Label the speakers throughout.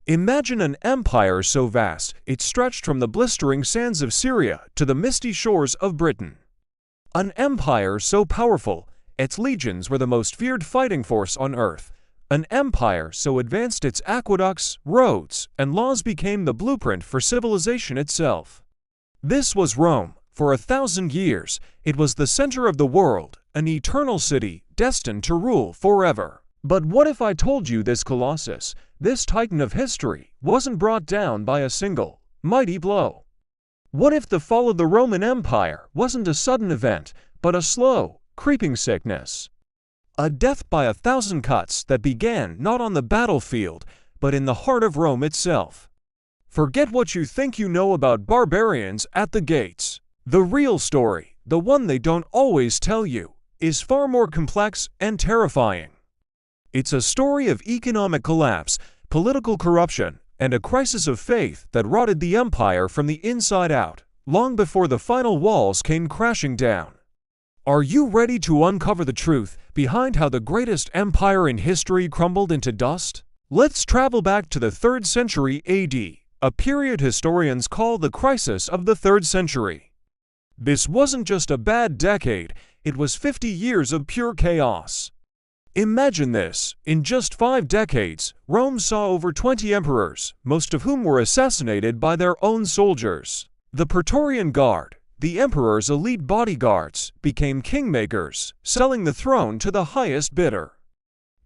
Speaker 1: Imagine an empire so vast it stretched from the blistering sands of Syria to the misty shores of Britain. An empire so powerful, its legions were the most feared fighting force on earth. An empire so advanced its aqueducts, roads, and laws became the blueprint for civilization itself. This was Rome. For 1,000 years, it was the center of the world, an eternal city destined to rule forever. But what if I told you this colossus, this titan of history, wasn't brought down by a single, mighty blow? What if the fall of the Roman Empire wasn't a sudden event, but a slow, creeping sickness? A death by 1,000 cuts that began not on the battlefield, but in the heart of Rome itself. Forget what you think you know about barbarians at the gates. The real story, the one they don't always tell you, is far more complex and terrifying. It's a story of economic collapse, political corruption, and a crisis of faith that rotted the empire from the inside out, long before the final walls came crashing down. Are you ready to uncover the truth behind how the greatest empire in history crumbled into dust? Let's travel back to the 3rd century AD, a period historians call the crisis of the 3rd century. This wasn't just a bad decade, it was 50 years of pure chaos. Imagine this, in just 5 decades, Rome saw over 20 emperors, most of whom were assassinated by their own soldiers. The Praetorian Guard, the emperor's elite bodyguards, became kingmakers, selling the throne to the highest bidder.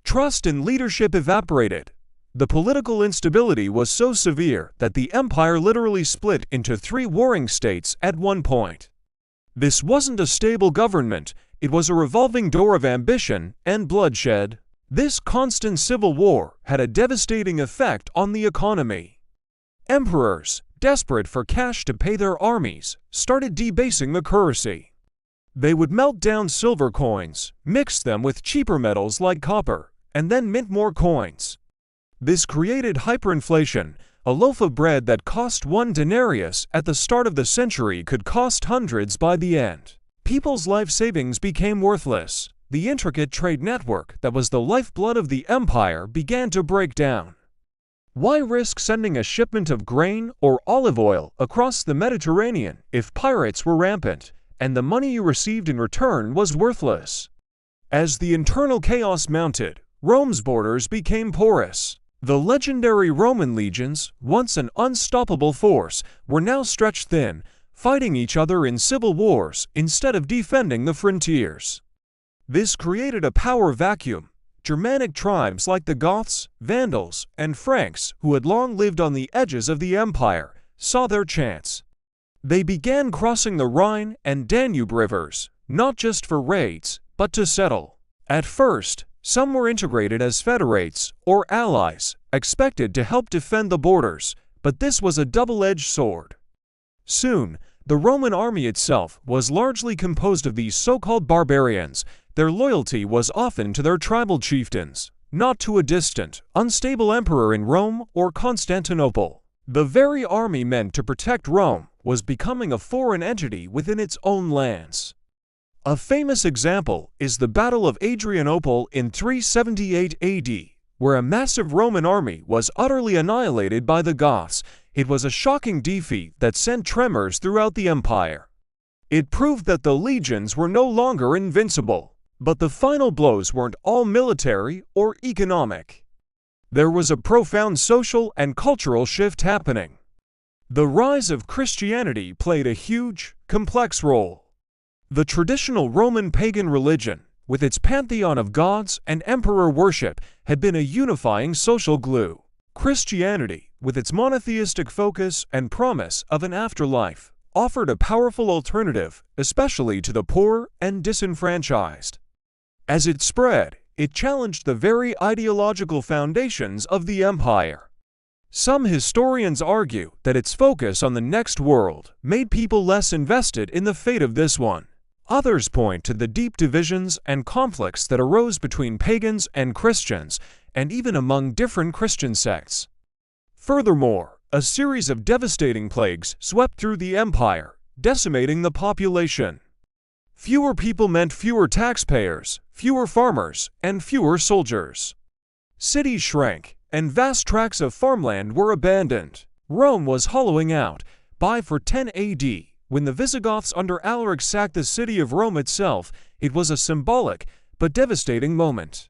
Speaker 1: Trust in leadership evaporated. The political instability was so severe that the empire literally split into 3 warring states at one point. This wasn't a stable government, it was a revolving door of ambition and bloodshed. This constant civil war had a devastating effect on the economy. Emperors, desperate for cash to pay their armies, started debasing the currency. They would melt down silver coins, mix them with cheaper metals like copper, and then mint more coins. This created hyperinflation. A loaf of bread that cost 1 denarius at the start of the century could cost hundreds by the end. People's life savings became worthless. The intricate trade network that was the lifeblood of the empire began to break down. Why risk sending a shipment of grain or olive oil across the Mediterranean if pirates were rampant, and the money you received in return was worthless? As the internal chaos mounted, Rome's borders became porous. The legendary Roman legions, once an unstoppable force, were now stretched thin, fighting each other in civil wars instead of defending the frontiers. This created a power vacuum. Germanic tribes like the Goths, Vandals, and Franks, who had long lived on the edges of the empire, saw their chance. They began crossing the Rhine and Danube rivers, not just for raids, but to settle. At first, some were integrated as federates, or allies, expected to help defend the borders, but this was a double-edged sword. Soon, the Roman army itself was largely composed of these so-called barbarians. Their loyalty was often to their tribal chieftains, not to a distant, unstable emperor in Rome or Constantinople. The very army meant to protect Rome was becoming a foreign entity within its own lands. A famous example is the Battle of Adrianople in 378 AD, where a massive Roman army was utterly annihilated by the Goths. It was a shocking defeat that sent tremors throughout the empire. It proved that the legions were no longer invincible, but the final blows weren't all military or economic. There was a profound social and cultural shift happening. The rise of Christianity played a huge, complex role. The traditional Roman pagan religion, with its pantheon of gods and emperor worship, had been a unifying social glue. Christianity, with its monotheistic focus and promise of an afterlife, offered a powerful alternative, especially to the poor and disenfranchised. As it spread, it challenged the very ideological foundations of the empire. Some historians argue that its focus on the next world made people less invested in the fate of this one. Others point to the deep divisions and conflicts that arose between pagans and Christians, and even among different Christian sects. Furthermore, a series of devastating plagues swept through the empire, decimating the population. Fewer people meant fewer taxpayers, fewer farmers, and fewer soldiers. Cities shrank, and vast tracts of farmland were abandoned. Rome was hollowing out by 410 AD. When the Visigoths under Alaric sacked the city of Rome itself, it was a symbolic but devastating moment.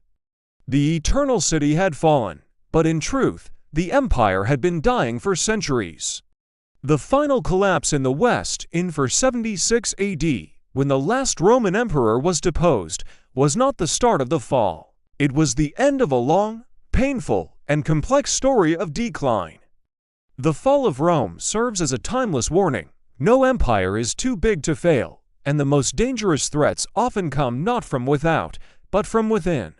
Speaker 1: The eternal city had fallen, but in truth, the empire had been dying for centuries. The final collapse in the West in 476 AD, when the last Roman emperor was deposed, was not the start of the fall. It was the end of a long, painful, and complex story of decline. The fall of Rome serves as a timeless warning. No empire is too big to fail, and the most dangerous threats often come not from without, but from within.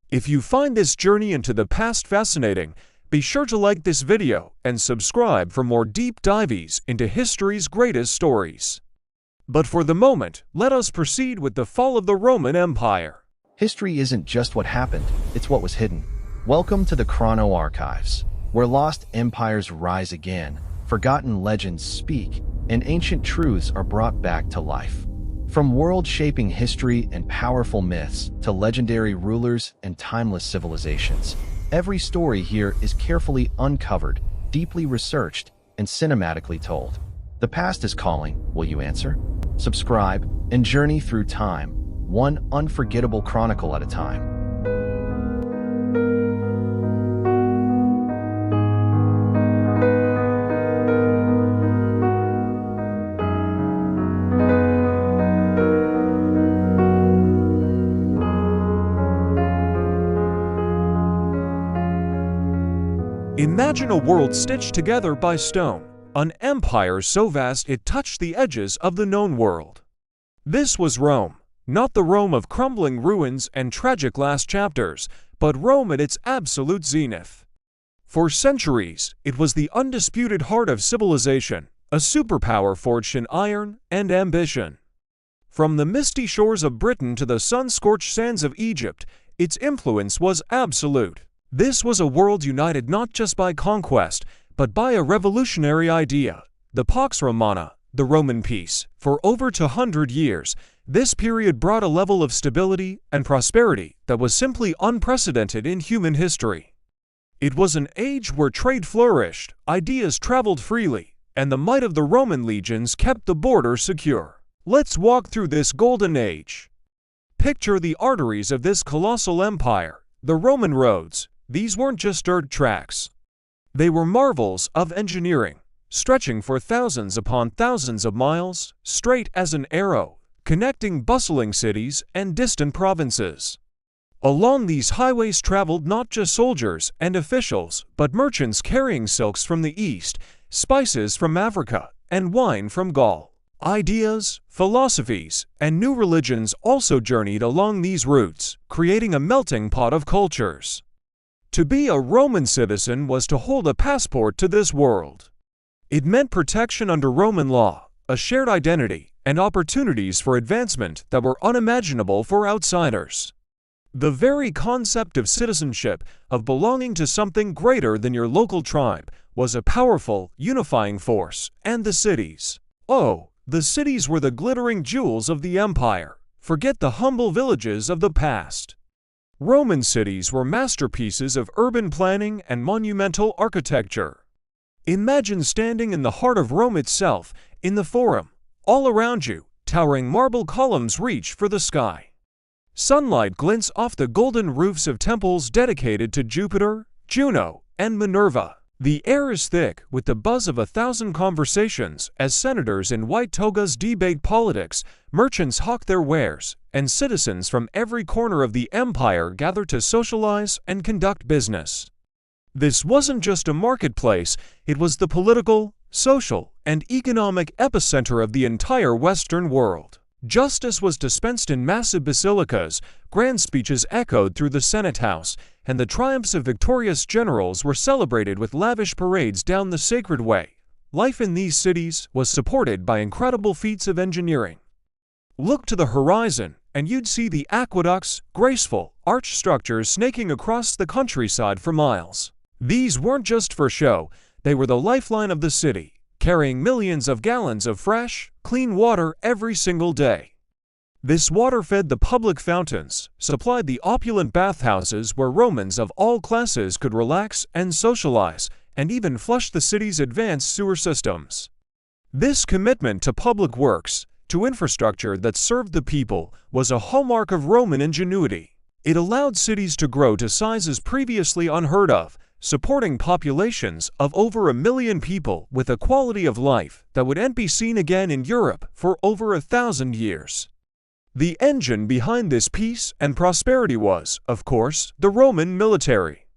Speaker 1: If you find this journey into the past fascinating, be sure to like this video and subscribe for more deep dives into history's greatest stories. But for the moment, let us proceed with the fall of the Roman Empire.
Speaker 2: History isn't just what happened, it's what was hidden. Welcome to the Chrono Archives, where lost empires rise again, forgotten legends speak, and ancient truths are brought back to life. From world-shaping history and powerful myths to legendary rulers and timeless civilizations, every story here is carefully uncovered, deeply researched, and cinematically told. The past is calling, will you answer? Subscribe and journey through time, one unforgettable chronicle at a time.
Speaker 1: Imagine a world stitched together by stone, an empire so vast it touched the edges of the known world. This was Rome, not the Rome of crumbling ruins and tragic last chapters, but Rome at its absolute zenith. For centuries, it was the undisputed heart of civilization, a superpower forged in iron and ambition. From the misty shores of Britain to the sun-scorched sands of Egypt, its influence was absolute. This was a world united not just by conquest, but by a revolutionary idea, the Pax Romana, the Roman peace. For over 200 years, this period brought a level of stability and prosperity that was simply unprecedented in human history. It was an age where trade flourished, ideas traveled freely, and the might of the Roman legions kept the border secure. Let's walk through this golden age. Picture the arteries of this colossal empire, the Roman roads. These weren't just dirt tracks. They were marvels of engineering, stretching for thousands upon thousands of miles, straight as an arrow, connecting bustling cities and distant provinces. Along these highways traveled not just soldiers and officials, but merchants carrying silks from the East, spices from Africa, and wine from Gaul. Ideas, philosophies, and new religions also journeyed along these routes, creating a melting pot of cultures. To be a Roman citizen was to hold a passport to this world. It meant protection under Roman law, a shared identity, and opportunities for advancement that were unimaginable for outsiders. The very concept of citizenship, of belonging to something greater than your local tribe, was a powerful, unifying force, and the cities. Oh, the cities were the glittering jewels of the empire. Forget the humble villages of the past. Roman cities were masterpieces of urban planning and monumental architecture. Imagine standing in the heart of Rome itself, in the Forum. All around you, towering marble columns reach for the sky. Sunlight glints off the golden roofs of temples dedicated to Jupiter, Juno, and Minerva. The air is thick with the buzz of 1,000 conversations as senators in white togas debate politics, merchants hawk their wares, and citizens from every corner of the empire gather to socialize and conduct business. This wasn't just a marketplace, it was the political, social, and economic epicenter of the entire Western world. Justice was dispensed in massive basilicas, grand speeches echoed through the Senate House, and the triumphs of victorious generals were celebrated with lavish parades down the sacred way. Life in these cities was supported by incredible feats of engineering. Look to the horizon, and you'd see the aqueducts, graceful, arched structures snaking across the countryside for miles. These weren't just for show, they were the lifeline of the city, carrying millions of gallons of fresh, clean water every single day. This water fed the public fountains, supplied the opulent bathhouses where Romans of all classes could relax and socialize, and even flushed the city's advanced sewer systems. This commitment to public works, to infrastructure that served the people, was a hallmark of Roman ingenuity. It allowed cities to grow to sizes previously unheard of, supporting populations of over 1 million people with a quality of life that wouldn't be seen again in Europe for over 1,000 years. The engine behind this peace and prosperity was, of course, the Roman military.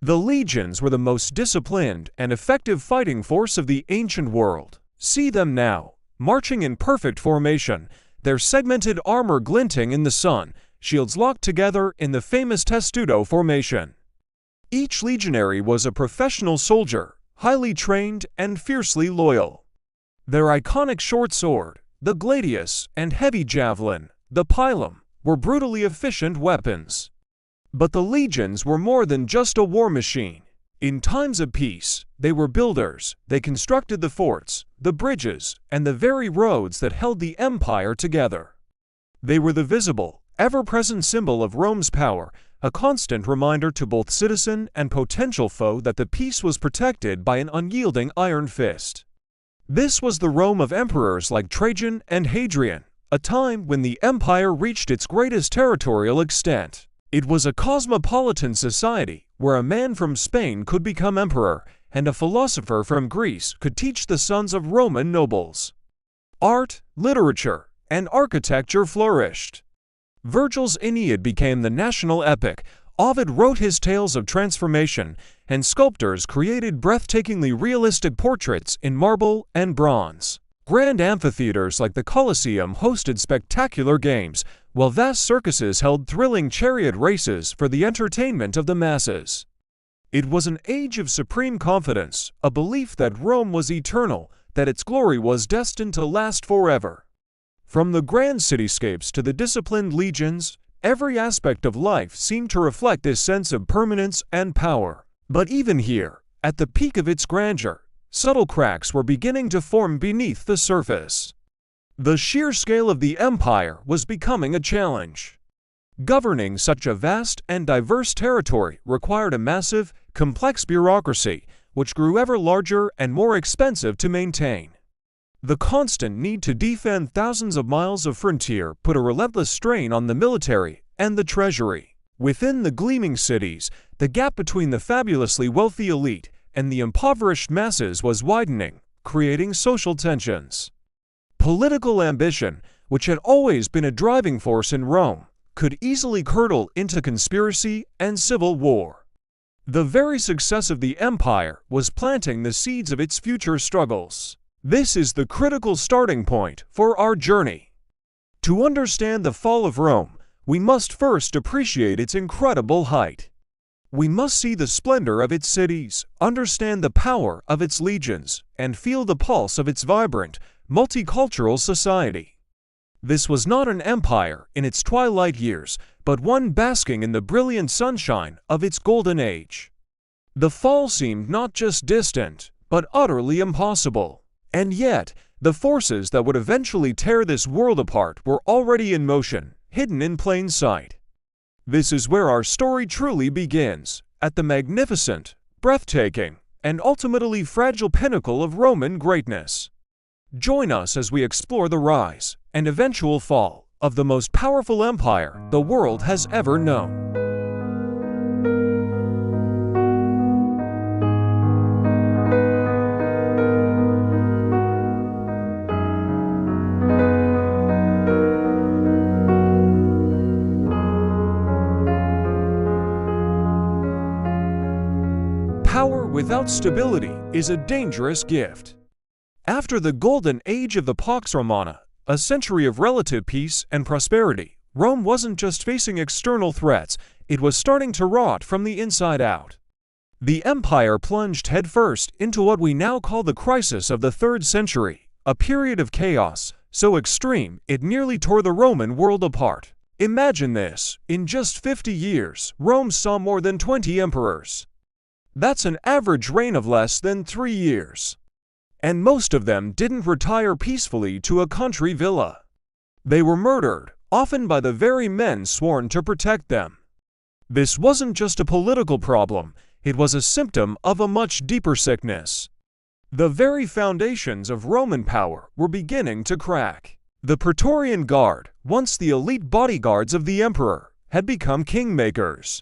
Speaker 1: The legions were the most disciplined and effective fighting force of the ancient world. See them now, marching in perfect formation, their segmented armor glinting in the sun, shields locked together in the famous testudo formation. Each legionary was a professional soldier, highly trained and fiercely loyal. Their iconic short sword, the gladius, and heavy javelin, the pilum, were brutally efficient weapons. But the legions were more than just a war machine. In times of peace, they were builders. They constructed the forts, the bridges, and the very roads that held the empire together. They were the visible, ever-present symbol of Rome's power, a constant reminder to both citizen and potential foe that the peace was protected by an unyielding iron fist. This was the Rome of emperors like Trajan and Hadrian, a time when the empire reached its greatest territorial extent. It was a cosmopolitan society where a man from Spain could become emperor and a philosopher from Greece could teach the sons of Roman nobles. Art, literature, and architecture flourished. Virgil's Aeneid became the national epic, Ovid wrote his tales of transformation, and sculptors created breathtakingly realistic portraits in marble and bronze. Grand amphitheaters like the Colosseum hosted spectacular games, while vast circuses held thrilling chariot races for the entertainment of the masses. It was an age of supreme confidence, a belief that Rome was eternal, that its glory was destined to last forever. From the grand cityscapes to the disciplined legions, every aspect of life seemed to reflect this sense of permanence and power. But even here, at the peak of its grandeur, subtle cracks were beginning to form beneath the surface. The sheer scale of the empire was becoming a challenge. Governing such a vast and diverse territory required a massive, complex bureaucracy, which grew ever larger and more expensive to maintain. The constant need to defend thousands of miles of frontier put a relentless strain on the military and the treasury. Within the gleaming cities, the gap between the fabulously wealthy elite and the impoverished masses was widening, creating social tensions. Political ambition, which had always been a driving force in Rome, could easily curdle into conspiracy and civil war. The very success of the empire was planting the seeds of its future struggles. This is the critical starting point for our journey. To understand the fall of Rome, we must first appreciate its incredible height. We must see the splendor of its cities, understand the power of its legions, and feel the pulse of its vibrant, multicultural society. This was not an empire in its twilight years, but one basking in the brilliant sunshine of its golden age. The fall seemed not just distant, but utterly impossible. And yet, the forces that would eventually tear this world apart were already in motion, hidden in plain sight. This is where our story truly begins, at the magnificent, breathtaking, and ultimately fragile pinnacle of Roman greatness. Join us as we explore the rise and eventual fall of the most powerful empire the world has ever known. Power without stability is a dangerous gift. After the golden age of the Pax Romana, a century of relative peace and prosperity, Rome wasn't just facing external threats, it was starting to rot from the inside out. The empire plunged headfirst into what we now call the crisis of the 3rd century, a period of chaos so extreme it nearly tore the Roman world apart. Imagine this, in just 50 years, Rome saw more than 20 emperors. That's an average reign of less than 3 years. And most of them didn't retire peacefully to a country villa. They were murdered, often by the very men sworn to protect them. This wasn't just a political problem, it was a symptom of a much deeper sickness. The very foundations of Roman power were beginning to crack. The Praetorian Guard, once the elite bodyguards of the emperor, had become kingmakers.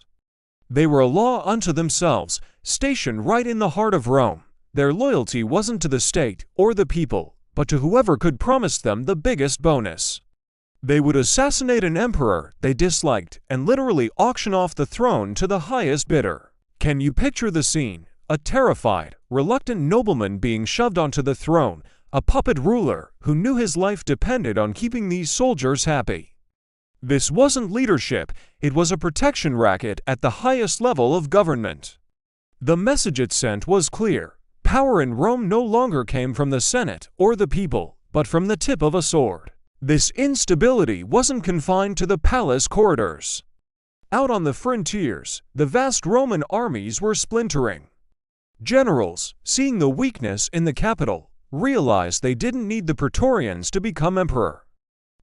Speaker 1: They were a law unto themselves, stationed right in the heart of Rome. Their loyalty wasn't to the state or the people, but to whoever could promise them the biggest bonus. They would assassinate an emperor they disliked and literally auction off the throne to the highest bidder. Can you picture the scene? A terrified, reluctant nobleman being shoved onto the throne, a puppet ruler who knew his life depended on keeping these soldiers happy. This wasn't leadership, it was a protection racket at the highest level of government. The message it sent was clear. Power in Rome no longer came from the Senate or the people, but from the tip of a sword. This instability wasn't confined to the palace corridors. Out on the frontiers, the vast Roman armies were splintering. Generals, seeing the weakness in the capital, realized they didn't need the Praetorians to become emperor.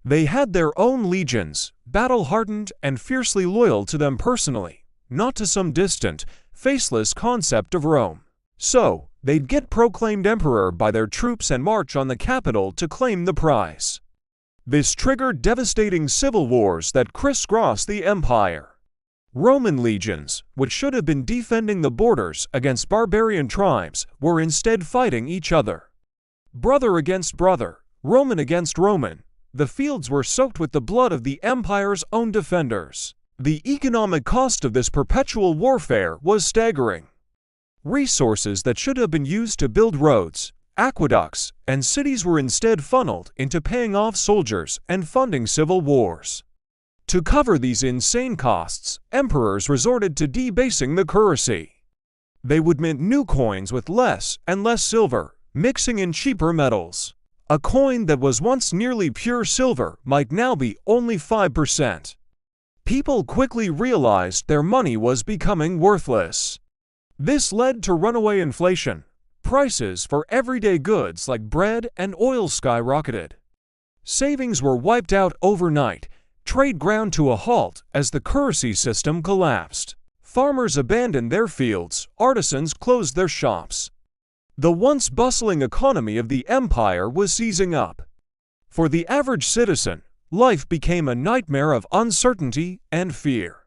Speaker 1: They had their own legions, battle-hardened and fiercely loyal to them personally, not to some distant, faceless concept of Rome. So, they'd get proclaimed emperor by their troops and march on the capital to claim the prize. This triggered devastating civil wars that crisscrossed the empire. Roman legions, which should have been defending the borders against barbarian tribes, were instead fighting each other. Brother against brother, Roman against Roman, the fields were soaked with the blood of the empire's own defenders. The economic cost of this perpetual warfare was staggering. Resources that should have been used to build roads, aqueducts, and cities were instead funneled into paying off soldiers and funding civil wars. To cover these insane costs, emperors resorted to debasing the currency. They would mint new coins with less and less silver, mixing in cheaper metals. A coin that was once nearly pure silver might now be only 5%. People quickly realized their money was becoming worthless. This led to runaway inflation. Prices for everyday goods like bread and oil skyrocketed. Savings were wiped out overnight, trade ground to a halt as the currency system collapsed. Farmers abandoned their fields, artisans closed their shops. The once bustling economy of the empire was seizing up. For the average citizen, life became a nightmare of uncertainty and fear.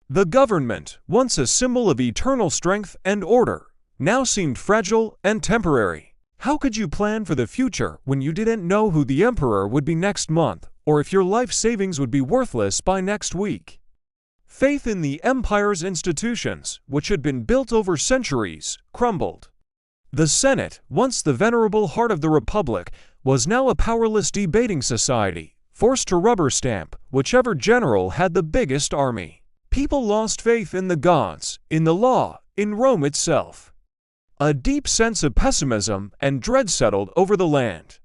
Speaker 1: The government, once a symbol of eternal strength and order, now seemed fragile and temporary. How could you plan for the future when you didn't know who the emperor would be next month, or if your life savings would be worthless by next week? Faith in the empire's institutions, which had been built over centuries, crumbled. The Senate, once the venerable heart of the Republic, was now a powerless debating society, forced to rubber stamp whichever general had the biggest army. People lost faith in the gods, in the law, in Rome itself. A deep sense of pessimism and dread settled over the land.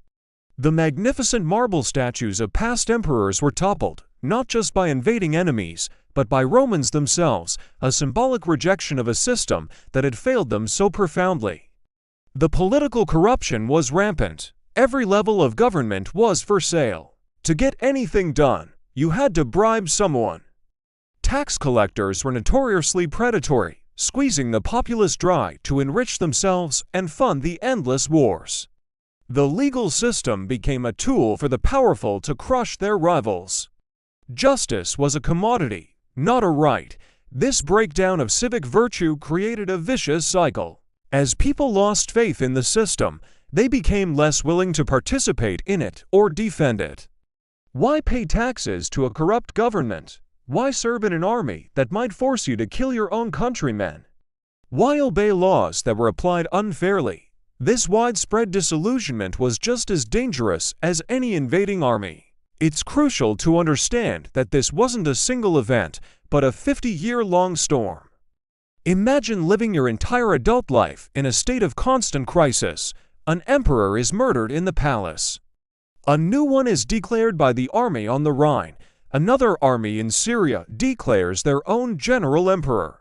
Speaker 1: The magnificent marble statues of past emperors were toppled, not just by invading enemies, but by Romans themselves, a symbolic rejection of a system that had failed them so profoundly. The political corruption was rampant. Every level of government was for sale. To get anything done, you had to bribe someone. Tax collectors were notoriously predatory, squeezing the populace dry to enrich themselves and fund the endless wars. The legal system became a tool for the powerful to crush their rivals. Justice was a commodity, not a right. This breakdown of civic virtue created a vicious cycle. As people lost faith in the system, they became less willing to participate in it or defend it. Why pay taxes to a corrupt government? Why serve in an army that might force you to kill your own countrymen? Why obey laws that were applied unfairly? This widespread disillusionment was just as dangerous as any invading army. It's crucial to understand that this wasn't a single event, but a 50-year-long storm. Imagine living your entire adult life in a state of constant crisis. An emperor is murdered in the palace. A new one is declared by the army on the Rhine. Another army in Syria declares their own general emperor.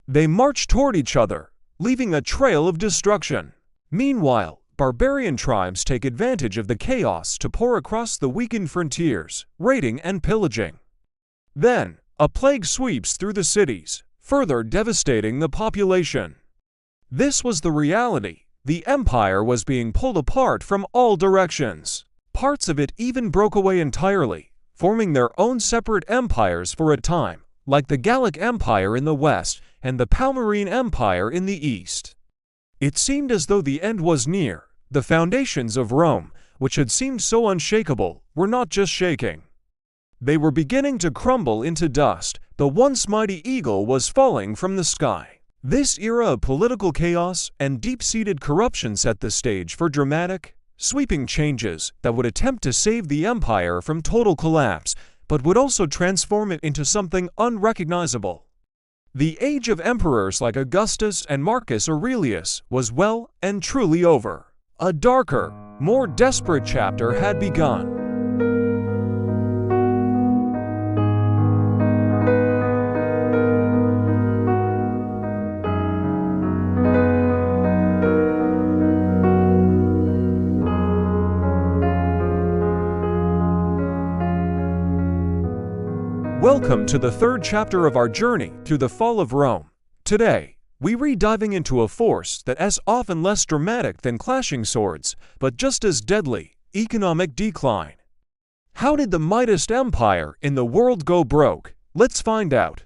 Speaker 1: They march toward each other, leaving a trail of destruction. Meanwhile, barbarian tribes take advantage of the chaos to pour across the weakened frontiers, raiding and pillaging. Then, a plague sweeps through the cities, further devastating the population. This was the reality. The empire was being pulled apart from all directions. Parts of it even broke away entirely, forming their own separate empires for a time, like the Gallic Empire in the west and the Palmyrene Empire in the east. It seemed as though the end was near. The foundations of Rome, which had seemed so unshakable, were not just shaking. They were beginning to crumble into dust. The once mighty eagle was falling from the sky. This era of political chaos and deep-seated corruption set the stage for dramatic, sweeping changes that would attempt to save the empire from total collapse, but would also transform it into something unrecognizable. The age of emperors like Augustus and Marcus Aurelius was well and truly over. A darker, more desperate chapter had begun. Welcome to the third chapter of our journey through the fall of Rome. Today, we re-diving into a force that is often less dramatic than clashing swords, but just as deadly: economic decline. How did the mightiest empire in the world go broke? Let's find out.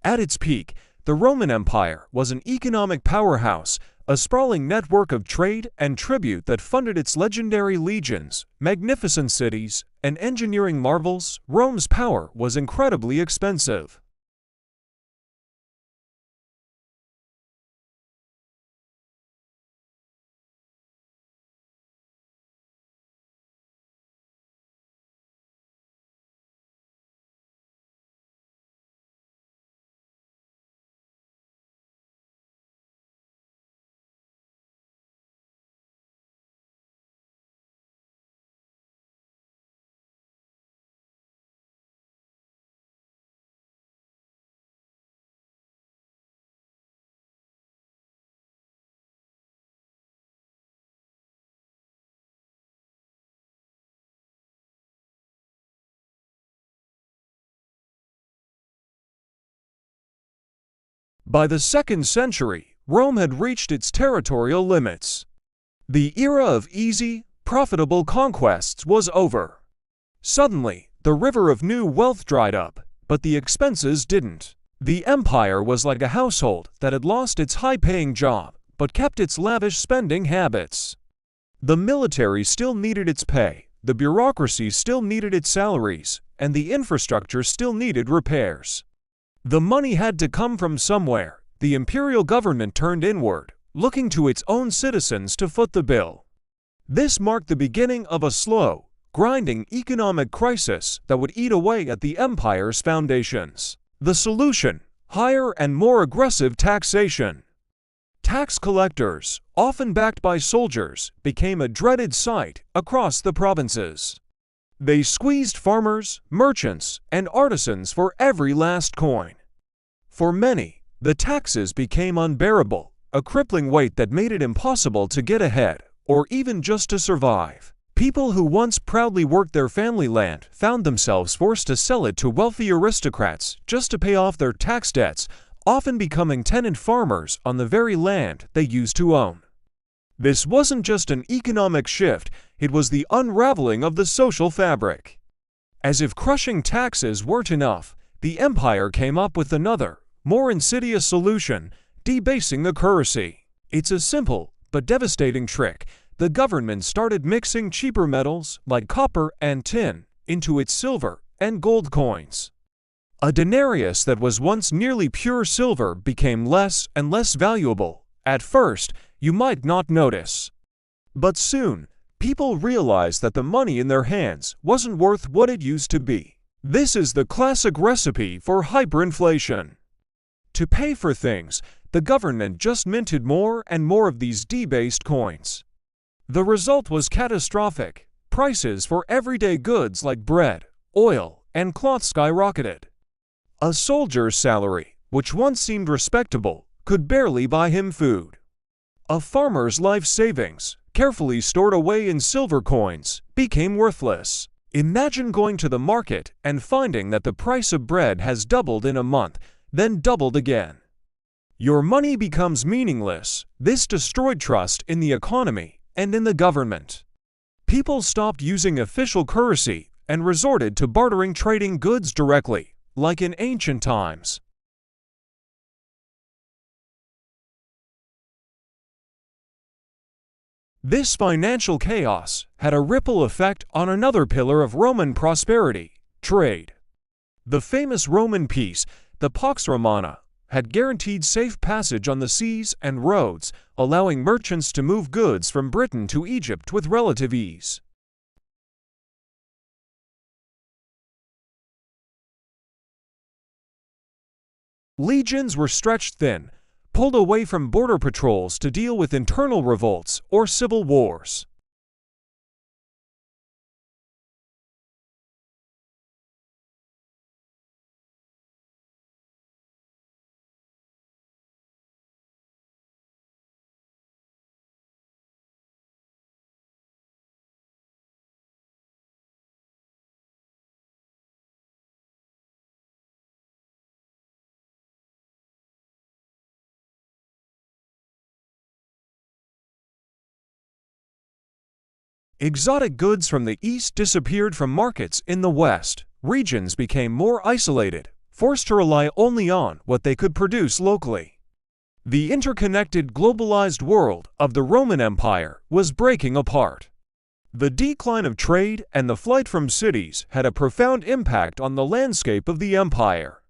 Speaker 1: At its peak, the Roman Empire was an economic powerhouse, a sprawling network of trade and tribute that funded its legendary legions, magnificent cities, and engineering marvels. Rome's power was incredibly expensive. By the 2nd century, Rome had reached its territorial limits. The era of easy, profitable conquests was over. Suddenly, the river of new wealth dried up, but the expenses didn't. The empire was like a household that had lost its high-paying job, but kept its lavish spending habits. The military still needed its pay, the bureaucracy still needed its salaries, and the infrastructure still needed repairs. The money had to come from somewhere. The imperial government turned inward, looking to its own citizens to foot the bill. This marked the beginning of a slow, grinding economic crisis that would eat away at the empire's foundations. The solution: higher and more aggressive taxation. Tax collectors, often backed by soldiers, became a dreaded sight across the provinces. They squeezed farmers, merchants, and artisans for every last coin. For many, the taxes became unbearable, a crippling weight that made it impossible to get ahead, or even just to survive. People who once proudly worked their family land found themselves forced to sell it to wealthy aristocrats just to pay off their tax debts, often becoming tenant farmers on the very land they used to own. This wasn't just an economic shift, it was the unraveling of the social fabric. As if crushing taxes weren't enough, the empire came up with another, more insidious solution: debasing the currency. It's a simple but devastating trick. The government started mixing cheaper metals like copper and tin into its silver and gold coins. A denarius that was once nearly pure silver became less and less valuable. At first, you might not notice. But soon, people realized that the money in their hands wasn't worth what it used to be. This is the classic recipe for hyperinflation. To pay for things, the government just minted more and more of these debased coins. The result was catastrophic. Prices for everyday goods like bread, oil, and cloth skyrocketed. A soldier's salary, which once seemed respectable, could barely buy him food. A farmer's life savings, carefully stored away in silver coins, became worthless. Imagine going to the market and finding that the price of bread has doubled in a month, then doubled again. Your money becomes meaningless. This destroyed trust in the economy and in the government. People stopped using official currency and resorted to bartering, trading goods directly, like in ancient times. This financial chaos had a ripple effect on another pillar of Roman prosperity: trade. The famous Roman peace, the Pax Romana, had guaranteed safe passage on the seas and roads, allowing merchants to move goods from Britain to Egypt with relative ease. Legions were stretched thin, pulled away from border patrols to deal with internal revolts or civil wars. Exotic goods from the east disappeared from markets in the west. Regions became more isolated, forced to rely only on what they could produce locally. The interconnected, globalized world of the Roman Empire was breaking apart. The decline of trade and the flight from cities had a profound impact on the landscape of the empire.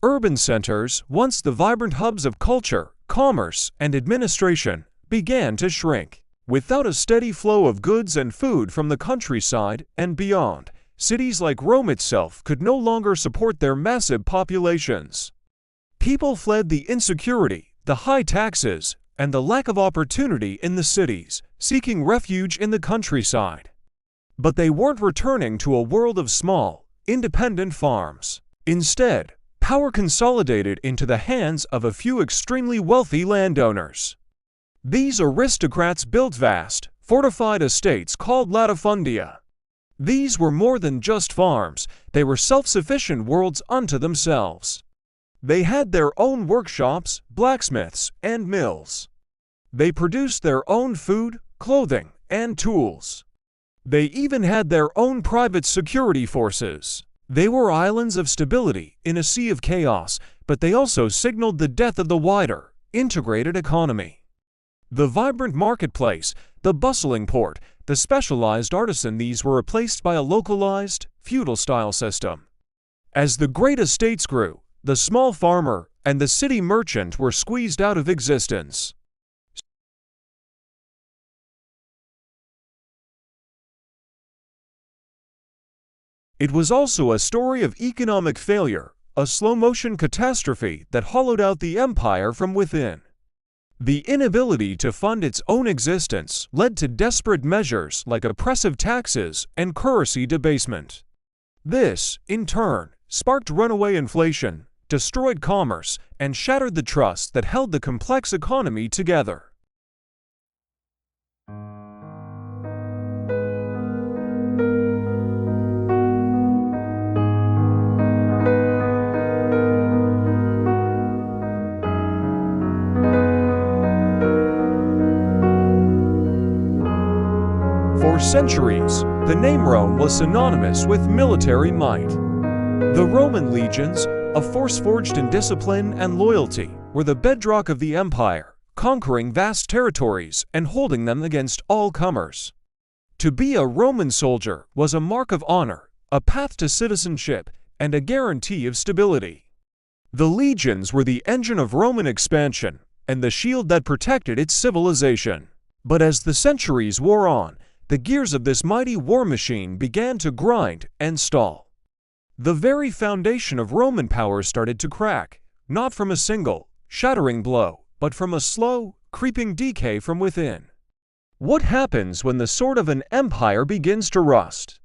Speaker 1: Urban centers, once the vibrant hubs of culture, commerce, and administration, began to shrink. Without a steady flow of goods and food from the countryside and beyond, cities like Rome itself could no longer support their massive populations. People fled the insecurity, the high taxes, and the lack of opportunity in the cities, seeking refuge in the countryside. But they weren't returning to a world of small, independent farms. Instead, power consolidated into the hands of a few extremely wealthy landowners. These aristocrats built vast, fortified estates called latifundia. These were more than just farms, they were self-sufficient worlds unto themselves. They had their own workshops, blacksmiths, and mills. They produced their own food, clothing, and tools. They even had their own private security forces. They were islands of stability in a sea of chaos, but they also signaled the death of the wider, integrated economy. The vibrant marketplace, the bustling port, the specialized artisan, these were replaced by a localized, feudal-style system. As the great estates grew, the small farmer and the city merchant were squeezed out of existence. It was also a story of economic failure, a slow-motion catastrophe that hollowed out the empire from within. The inability to fund its own existence led to desperate measures like oppressive taxes and currency debasement. This, in turn, sparked runaway inflation, destroyed commerce, and shattered the trust that held the complex economy together. For centuries, the name Rome was synonymous with military might. The Roman legions, a force forged in discipline and loyalty, were the bedrock of the empire, conquering vast territories and holding them against all comers. To be a Roman soldier was a mark of honor, a path to citizenship, and a guarantee of stability. The legions were the engine of Roman expansion and the shield that protected its civilization. But as the centuries wore on, the gears of this mighty war machine began to grind and stall. The very foundation of Roman power started to crack, not from a single, shattering blow, but from a slow, creeping decay from within. What happens when the sword of an empire begins to rust?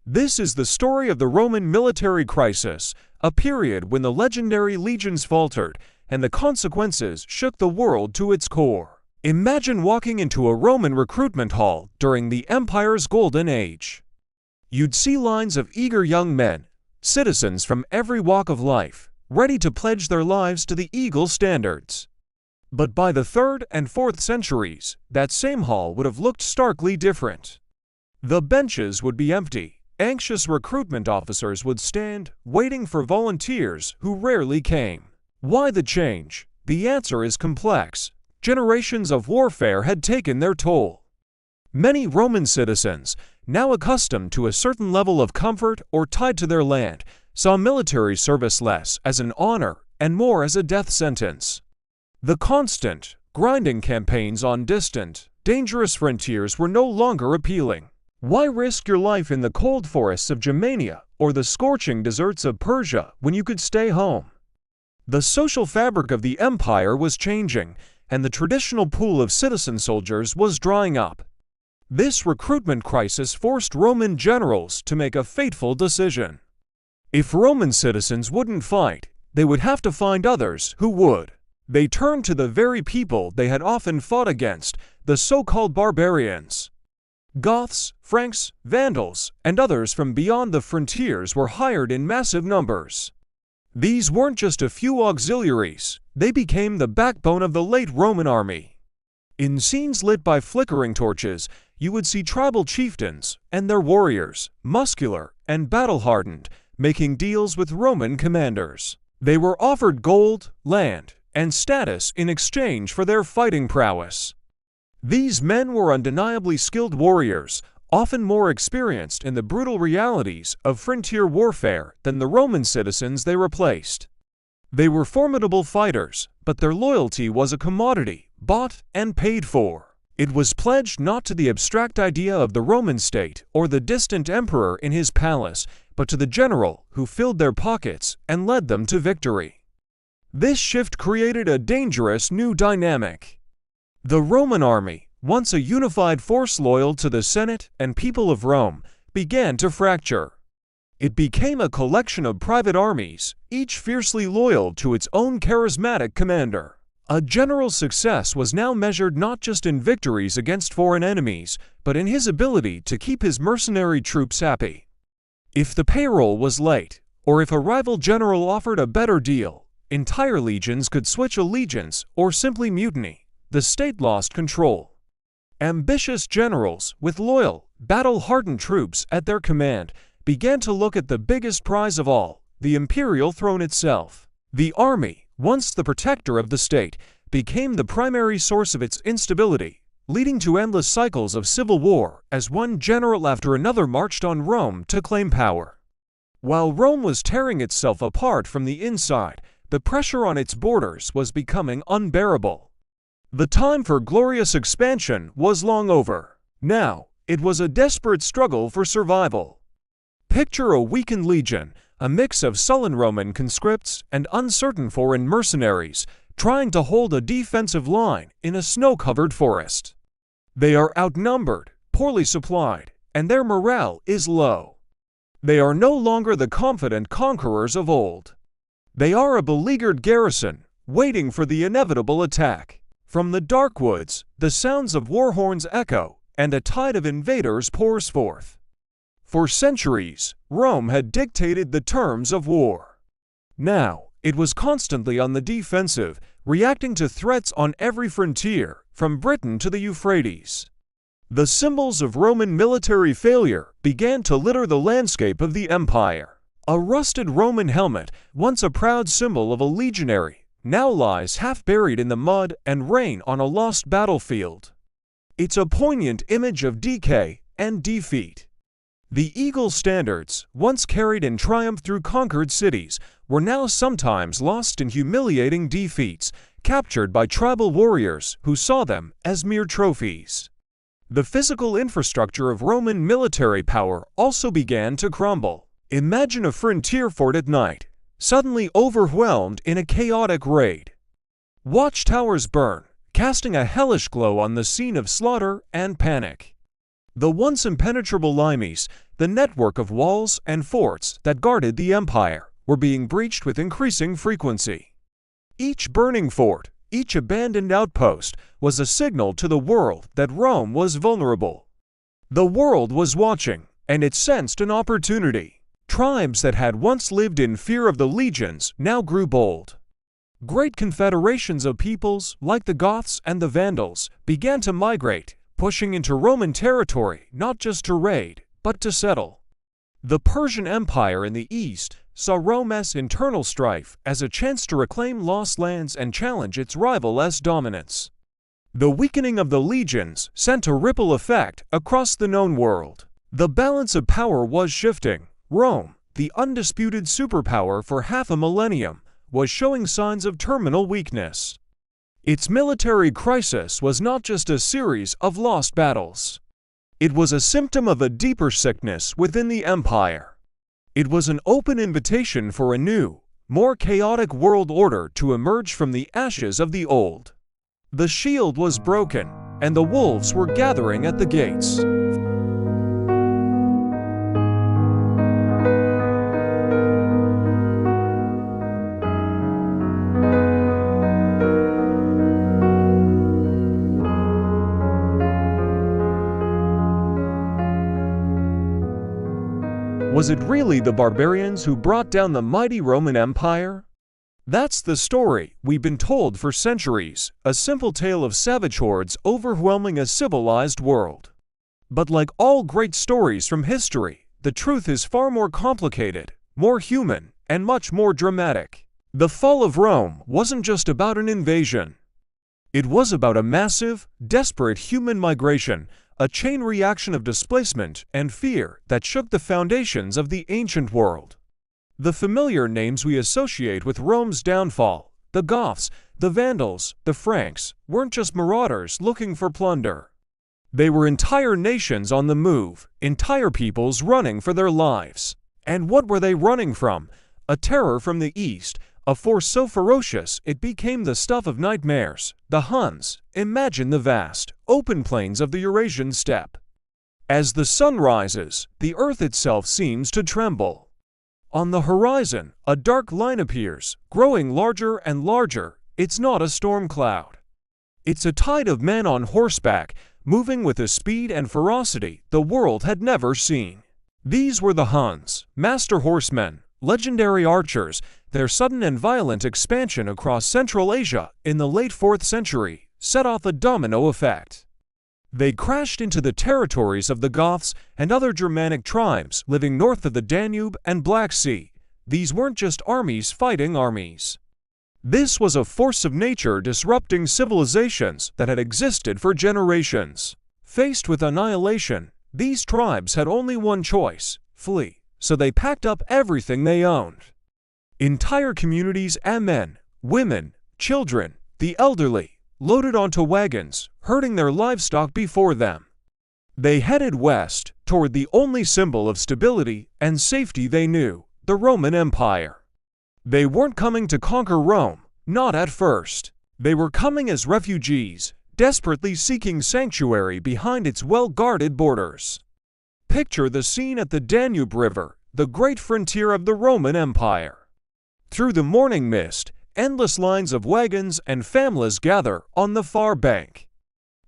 Speaker 1: This is the story of the Roman military crisis, a period when the legendary legions faltered and the consequences shook the world to its core. Imagine walking into a Roman recruitment hall during the empire's golden age. You'd see lines of eager young men, citizens from every walk of life, ready to pledge their lives to the eagle standards. But by the 3rd and 4th centuries, that same hall would have looked starkly different. The benches would be empty. Anxious recruitment officers would stand, waiting for volunteers who rarely came. Why the change? The answer is complex. Generations of warfare had taken their toll. Many Roman citizens, now accustomed to a certain level of comfort or tied to their land, saw military service less as an honor and more as a death sentence. The constant, grinding campaigns on distant, dangerous frontiers were no longer appealing. Why risk your life in the cold forests of Germania or the scorching deserts of Persia when you could stay home? The social fabric of the empire was changing, and the traditional pool of citizen soldiers was drying up. This recruitment crisis forced Roman generals to make a fateful decision. If Roman citizens wouldn't fight, they would have to find others who would. They turned to the very people they had often fought against, the so-called barbarians. Goths, Franks, Vandals, and others from beyond the frontiers were hired in massive numbers. These weren't just a few auxiliaries, they became the backbone of the late Roman army. In scenes lit by flickering torches, you would see tribal chieftains and their warriors, muscular and battle-hardened, making deals with Roman commanders. They were offered gold, land, and status in exchange for their fighting prowess. These men were undeniably skilled warriors, often more experienced in the brutal realities of frontier warfare than the Roman citizens they replaced. They were formidable fighters, but their loyalty was a commodity, bought and paid for. It was pledged not to the abstract idea of the Roman state or the distant emperor in his palace, but to the general who filled their pockets and led them to victory. This shift created a dangerous new dynamic. The Roman army, once a unified force loyal to the Senate and people of Rome, began to fracture. It became a collection of private armies, each fiercely loyal to its own charismatic commander. A general's success was now measured not just in victories against foreign enemies, but in his ability to keep his mercenary troops happy. If the payroll was late, or if a rival general offered a better deal, entire legions could switch allegiance or simply mutiny. The state lost control. Ambitious generals, with loyal, battle-hardened troops at their command, began to look at the biggest prize of all, the imperial throne itself. The army, once the protector of the state, became the primary source of its instability, leading to endless cycles of civil war as one general after another marched on Rome to claim power. While Rome was tearing itself apart from the inside, the pressure on its borders was becoming unbearable. The time for glorious expansion was long over. Now, it was a desperate struggle for survival. Picture a weakened legion, a mix of sullen Roman conscripts and uncertain foreign mercenaries, trying to hold a defensive line in a snow-covered forest. They are outnumbered, poorly supplied, and their morale is low. They are no longer the confident conquerors of old. They are a beleaguered garrison, waiting for the inevitable attack. From the dark woods, the sounds of war horns echo, and a tide of invaders pours forth. For centuries, Rome had dictated the terms of war. Now, it was constantly on the defensive, reacting to threats on every frontier, from Britain to the Euphrates. The symbols of Roman military failure began to litter the landscape of the empire. A rusted Roman helmet, once a proud symbol of a legionary, now lies half buried in the mud and rain on a lost battlefield. It's a poignant image of decay and defeat. The eagle standards, once carried in triumph through conquered cities, were now sometimes lost in humiliating defeats, captured by tribal warriors who saw them as mere trophies. The physical infrastructure of Roman military power also began to crumble. Imagine a frontier fort at night, suddenly overwhelmed in a chaotic raid. Watchtowers burn, casting a hellish glow on the scene of slaughter and panic. The once impenetrable limes, the network of walls and forts that guarded the empire, were being breached with increasing frequency. Each burning fort, Each abandoned outpost was a signal to the world that Rome was vulnerable. The world was watching, and it sensed an opportunity. Tribes that had once lived in fear of the legions now grew bold. Great confederations of peoples, like the Goths and the Vandals, began to migrate, pushing into Roman territory not just to raid, but to settle. The Persian Empire in the east saw Rome's internal strife as a chance to reclaim lost lands and challenge its rival's dominance. The weakening of the legions sent a ripple effect across the known world. The balance of power was shifting. Rome, the undisputed superpower for half a millennium, was showing signs of terminal weakness. Its military crisis was not just a series of lost battles. It was a symptom of a deeper sickness within the empire. It was an open invitation for a new, more chaotic world order to emerge from the ashes of the old. The shield was broken, and the wolves were gathering at the gates. Was it really the barbarians who brought down the mighty Roman Empire? That's the story we've been told for centuries, a simple tale of savage hordes overwhelming a civilized world. But like all great stories from history, the truth is far more complicated, more human, and much more dramatic. The fall of Rome wasn't just about an invasion. It was about a massive, desperate human migration, a chain reaction of displacement and fear that shook the foundations of the ancient world. The familiar names we associate with Rome's downfall, the Goths, the Vandals, the Franks, weren't just marauders looking for plunder. They were entire nations on the move, entire peoples running for their lives. And what were they running from? A terror from the east, a force so ferocious it became the stuff of nightmares. The Huns. Imagine the vast, open plains of the Eurasian steppe. As the sun rises, the earth itself seems to tremble. On the horizon, a dark line appears, growing larger and larger. It's not a storm cloud. It's a tide of men on horseback, moving with a speed and ferocity the world had never seen. These were the Huns, master horsemen, legendary archers. Their sudden and violent expansion across Central Asia in the late 4th century set off a domino effect. They crashed into the territories of the Goths and other Germanic tribes living north of the Danube and Black Sea. These weren't just armies fighting armies. This was a force of nature disrupting civilizations that had existed for generations. Faced with annihilation, these tribes had only one choice: flee. So they packed up everything they owned. Entire communities and men, women, children, the elderly, loaded onto wagons, herding their livestock before them. They headed west, toward the only symbol of stability and safety they knew, the Roman Empire. They weren't coming to conquer Rome, not at first. They were coming as refugees, desperately seeking sanctuary behind its well-guarded borders. Picture the scene at the Danube River, the great frontier of the Roman Empire. Through the morning mist, endless lines of wagons and families gather on the far bank.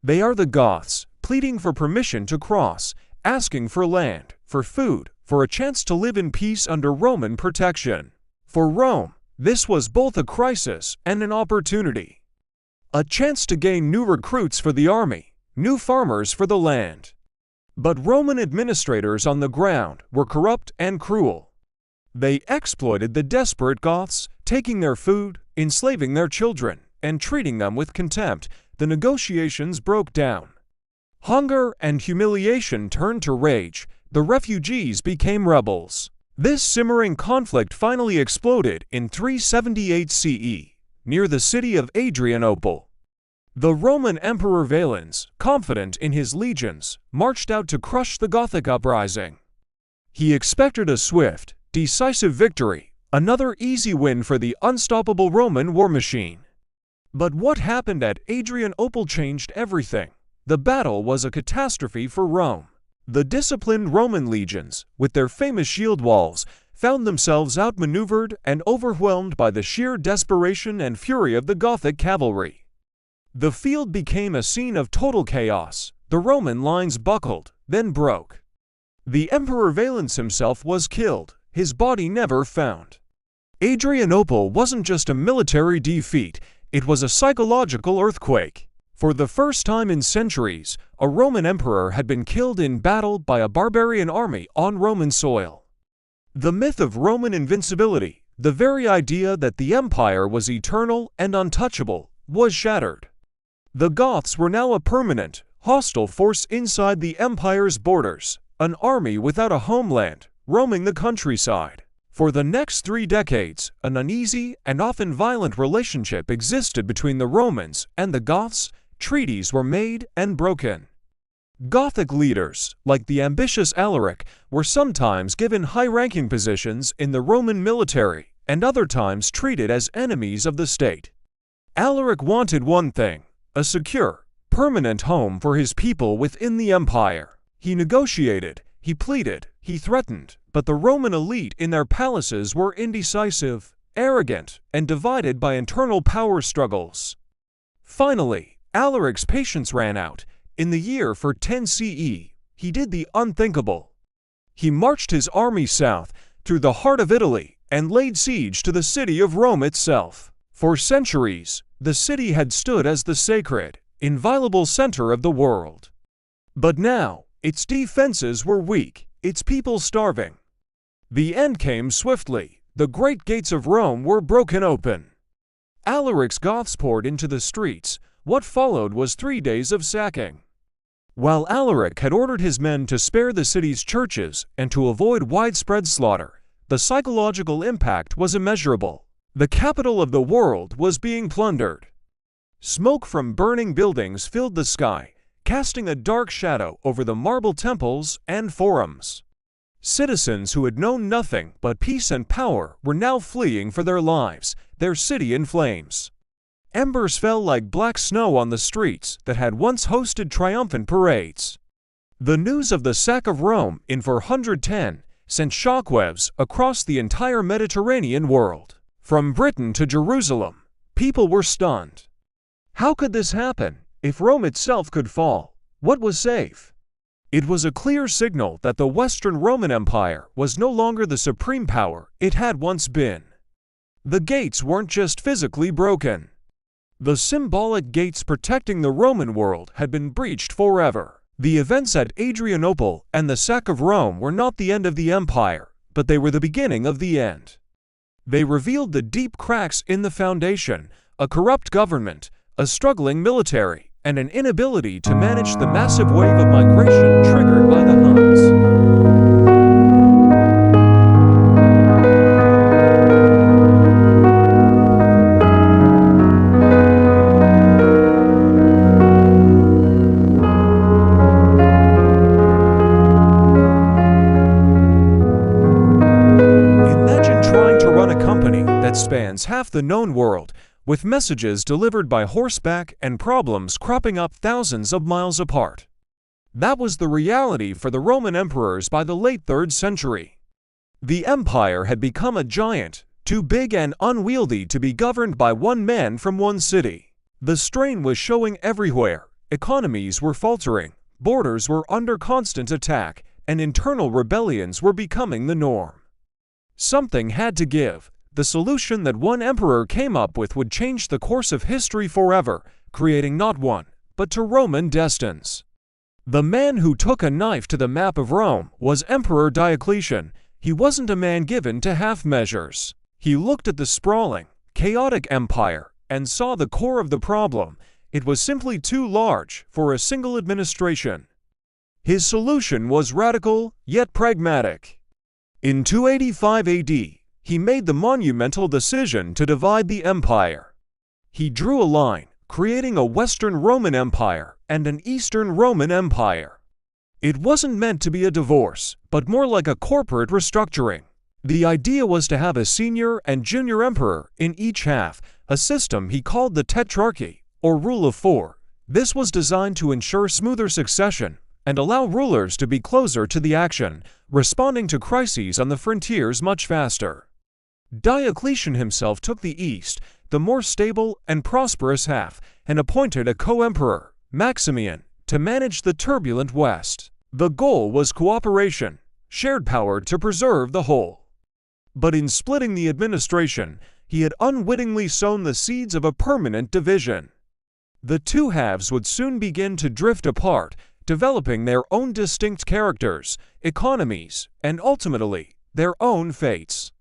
Speaker 1: They are the Goths, pleading for permission to cross, asking for land, for food, for a chance to live in peace under Roman protection. For Rome, this was both a crisis and an opportunity. A chance to gain new recruits for the army, new farmers for the land. But Roman administrators on the ground were corrupt and cruel. They exploited the desperate Goths, taking their food, enslaving their children, and treating them with contempt. The negotiations broke down. Hunger and humiliation turned to rage. The refugees became rebels. This simmering conflict finally exploded in 378 CE, near the city of Adrianople. The Roman Emperor Valens, confident in his legions, marched out to crush the Gothic uprising. He expected a swift, decisive victory, another easy win for the unstoppable Roman war machine. But what happened at Adrianople changed everything. The battle was a catastrophe for Rome. The disciplined Roman legions, with their famous shield walls, found themselves outmaneuvered and overwhelmed by the sheer desperation and fury of the Gothic cavalry. The field became a scene of total chaos. The Roman lines buckled, then broke. The Emperor Valens himself was killed, his body never found. Adrianople wasn't just a military defeat, it was a psychological earthquake. For the first time in centuries, a Roman emperor had been killed in battle by a barbarian army on Roman soil. The myth of Roman invincibility, the very idea that the empire was eternal and untouchable, was shattered. The Goths were now a permanent, hostile force inside the empire's borders, an army without a homeland, roaming the countryside. For the next 3 decades, an uneasy and often violent relationship existed between the Romans and the Goths. Treaties were made and broken. Gothic leaders, like the ambitious Alaric, were sometimes given high-ranking positions in the Roman military and other times treated as enemies of the state. Alaric wanted one thing: a secure, permanent home for his people within the empire. He negotiated, he pleaded, he threatened, but the Roman elite in their palaces were indecisive, arrogant, and divided by internal power struggles. Finally, Alaric's patience ran out. In the year 10 CE, he did the unthinkable. He marched his army south through the heart of Italy and laid siege to the city of Rome itself. For centuries, the city had stood as the sacred, inviolable center of the world. But now, its defenses were weak, its people starving. The end came swiftly. The great gates of Rome were broken open. Alaric's Goths poured into the streets. What followed was 3 days of sacking. While Alaric had ordered his men to spare the city's churches and to avoid widespread slaughter, the psychological impact was immeasurable. The capital of the world was being plundered. Smoke from burning buildings filled the sky, casting a dark shadow over the marble temples and forums. Citizens who had known nothing but peace and power were now fleeing for their lives, their city in flames. Embers fell like black snow on the streets that had once hosted triumphant parades. The news of the sack of Rome in 410 sent shockwaves across the entire Mediterranean world. From Britain to Jerusalem, people were stunned. How could this happen? If Rome itself could fall, what was safe? It was a clear signal that the Western Roman Empire was no longer the supreme power it had once been. The gates weren't just physically broken. The symbolic gates protecting the Roman world had been breached forever. The events at Adrianople and the sack of Rome were not the end of the empire, but they were the beginning of the end. They revealed the deep cracks in the foundation, a corrupt government, a struggling military, and an inability to manage the massive wave of migration triggered by the Huns. Spans half the known world, with messages delivered by horseback and problems cropping up thousands of miles apart. That was the reality for the Roman emperors by the late 3rd century. The empire had become a giant, too big and unwieldy to be governed by one man from one city. The strain was showing everywhere. Economies were faltering, borders were under constant attack, and internal rebellions were becoming the norm. Something had to give. The solution that one emperor came up with would change the course of history forever, creating not one, but two Roman destinies. The man who took a knife to the map of Rome was Emperor Diocletian. He wasn't a man given to half measures. He looked at the sprawling, chaotic empire and saw the core of the problem. It was simply too large for a single administration. His solution was radical, yet pragmatic. In 285 AD, he made the monumental decision to divide the empire. He drew a line, creating a Western Roman Empire and an Eastern Roman Empire. It wasn't meant to be a divorce, but more like a corporate restructuring. The idea was to have a senior and junior emperor in each half, a system he called the Tetrarchy, or Rule of Four. This was designed to ensure smoother succession, and allow rulers to be closer to the action, responding to crises on the frontiers much faster. Diocletian himself took the east, the more stable and prosperous half, and appointed a co-emperor, Maximian, to manage the turbulent west. The goal was cooperation, shared power to preserve the whole. But in splitting the administration, he had unwittingly sown the seeds of a permanent division. The two halves would soon begin to drift apart, developing their own distinct characters, economies, and ultimately, their own fates.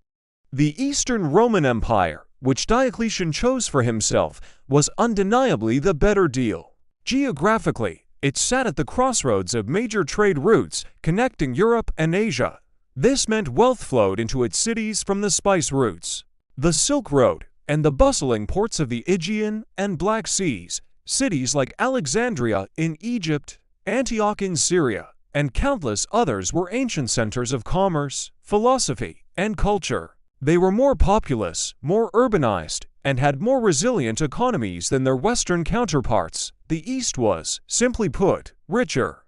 Speaker 1: The Eastern Roman Empire, which Diocletian chose for himself, was undeniably the better deal. Geographically, it sat at the crossroads of major trade routes connecting Europe and Asia. This meant wealth flowed into its cities from the spice routes, the Silk Road, and the bustling ports of the Aegean and Black Seas. Cities like Alexandria in Egypt, Antioch in Syria, and countless others were ancient centers of commerce, philosophy, and culture. They were more populous, more urbanized, and had more resilient economies than their Western counterparts. The East was, simply put, richer.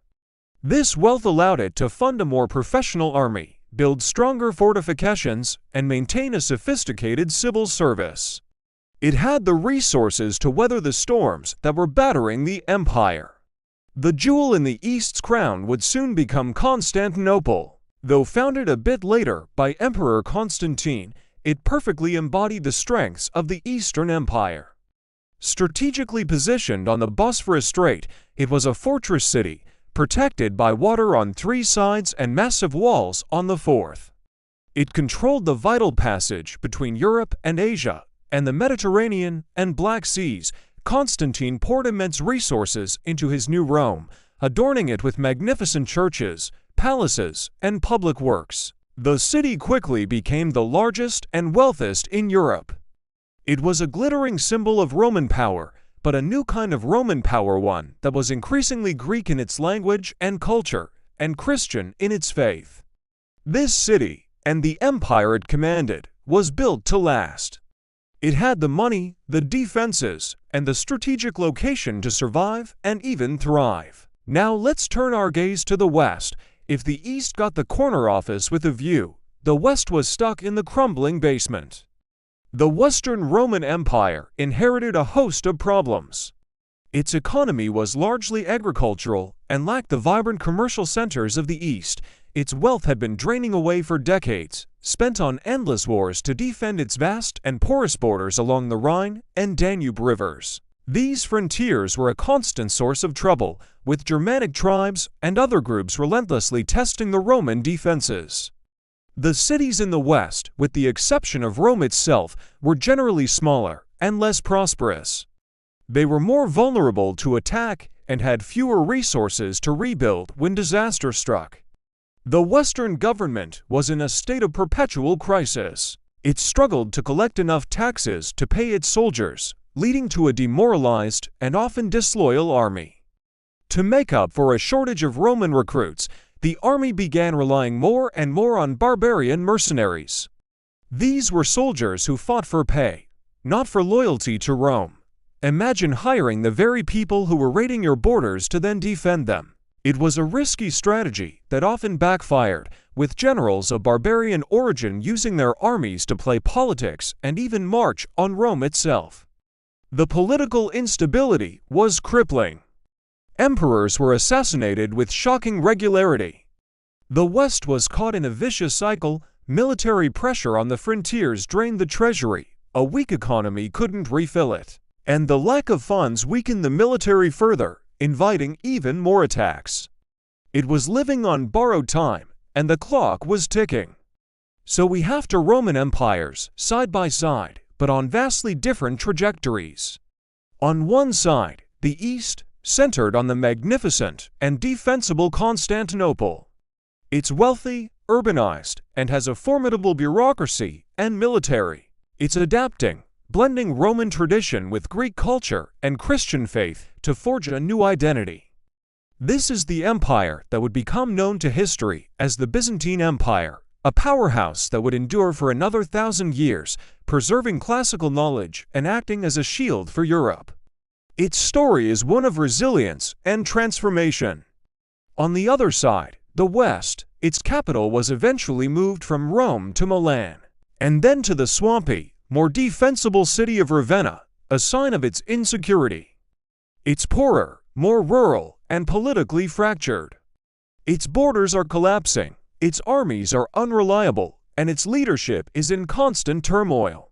Speaker 1: This wealth allowed it to fund a more professional army, build stronger fortifications, and maintain a sophisticated civil service. It had the resources to weather the storms that were battering the empire. The jewel in the East's crown would soon become Constantinople. Though founded a bit later by Emperor Constantine, it perfectly embodied the strengths of the Eastern Empire. Strategically positioned on the Bosphorus Strait, it was a fortress city, protected by water on 3 sides and massive walls on the 4th. It controlled the vital passage between Europe and Asia, and the Mediterranean and Black Seas. Constantine poured immense resources into his new Rome, adorning it with magnificent churches, palaces, and public works. The city quickly became the largest and wealthiest in Europe. It was a glittering symbol of Roman power, but a new kind of Roman power, one that was increasingly Greek in its language and culture, and Christian in its faith. This city, and the empire it commanded, was built to last. It had the money, the defenses, and the strategic location to survive and even thrive. Now let's turn our gaze to the West. If the East got the corner office with a view, the West was stuck in the crumbling basement. The Western Roman Empire inherited a host of problems. Its economy was largely agricultural and lacked the vibrant commercial centers of the East. Its wealth had been draining away for decades, spent on endless wars to defend its vast and porous borders along the Rhine and Danube rivers. These frontiers were a constant source of trouble, with Germanic tribes and other groups relentlessly testing the Roman defenses. The cities in the West, with the exception of Rome itself, were generally smaller and less prosperous. They were more vulnerable to attack and had fewer resources to rebuild when disaster struck. The Western government was in a state of perpetual crisis. It struggled to collect enough taxes to pay its soldiers, leading to a demoralized and often disloyal army. To make up for a shortage of Roman recruits, the army began relying more and more on barbarian mercenaries. These were soldiers who fought for pay, not for loyalty to Rome. Imagine hiring the very people who were raiding your borders to then defend them. It was a risky strategy that often backfired, with generals of barbarian origin using their armies to play politics and even march on Rome itself. The political instability was crippling. Emperors were assassinated with shocking regularity. The West was caught in a vicious cycle. Military pressure on the frontiers drained the treasury. A weak economy couldn't refill it. And the lack of funds weakened the military further, inviting even more attacks. It was living on borrowed time, and the clock was ticking. So we have two Roman empires, side by side, but on vastly different trajectories. On one side, the East, centered on the magnificent and defensible Constantinople. It's wealthy, urbanized, and has a formidable bureaucracy and military. It's adapting, blending Roman tradition with Greek culture and Christian faith to forge a new identity. This is the empire that would become known to history as the Byzantine Empire, a powerhouse that would endure for another 1,000 years, preserving classical knowledge and acting as a shield for Europe. Its story is one of resilience and transformation. On the other side, the West, its capital was eventually moved from Rome to Milan, and then to the swampy, more defensible city of Ravenna, a sign of its insecurity. It's poorer, more rural, and politically fractured. Its borders are collapsing, its armies are unreliable, and its leadership is in constant turmoil.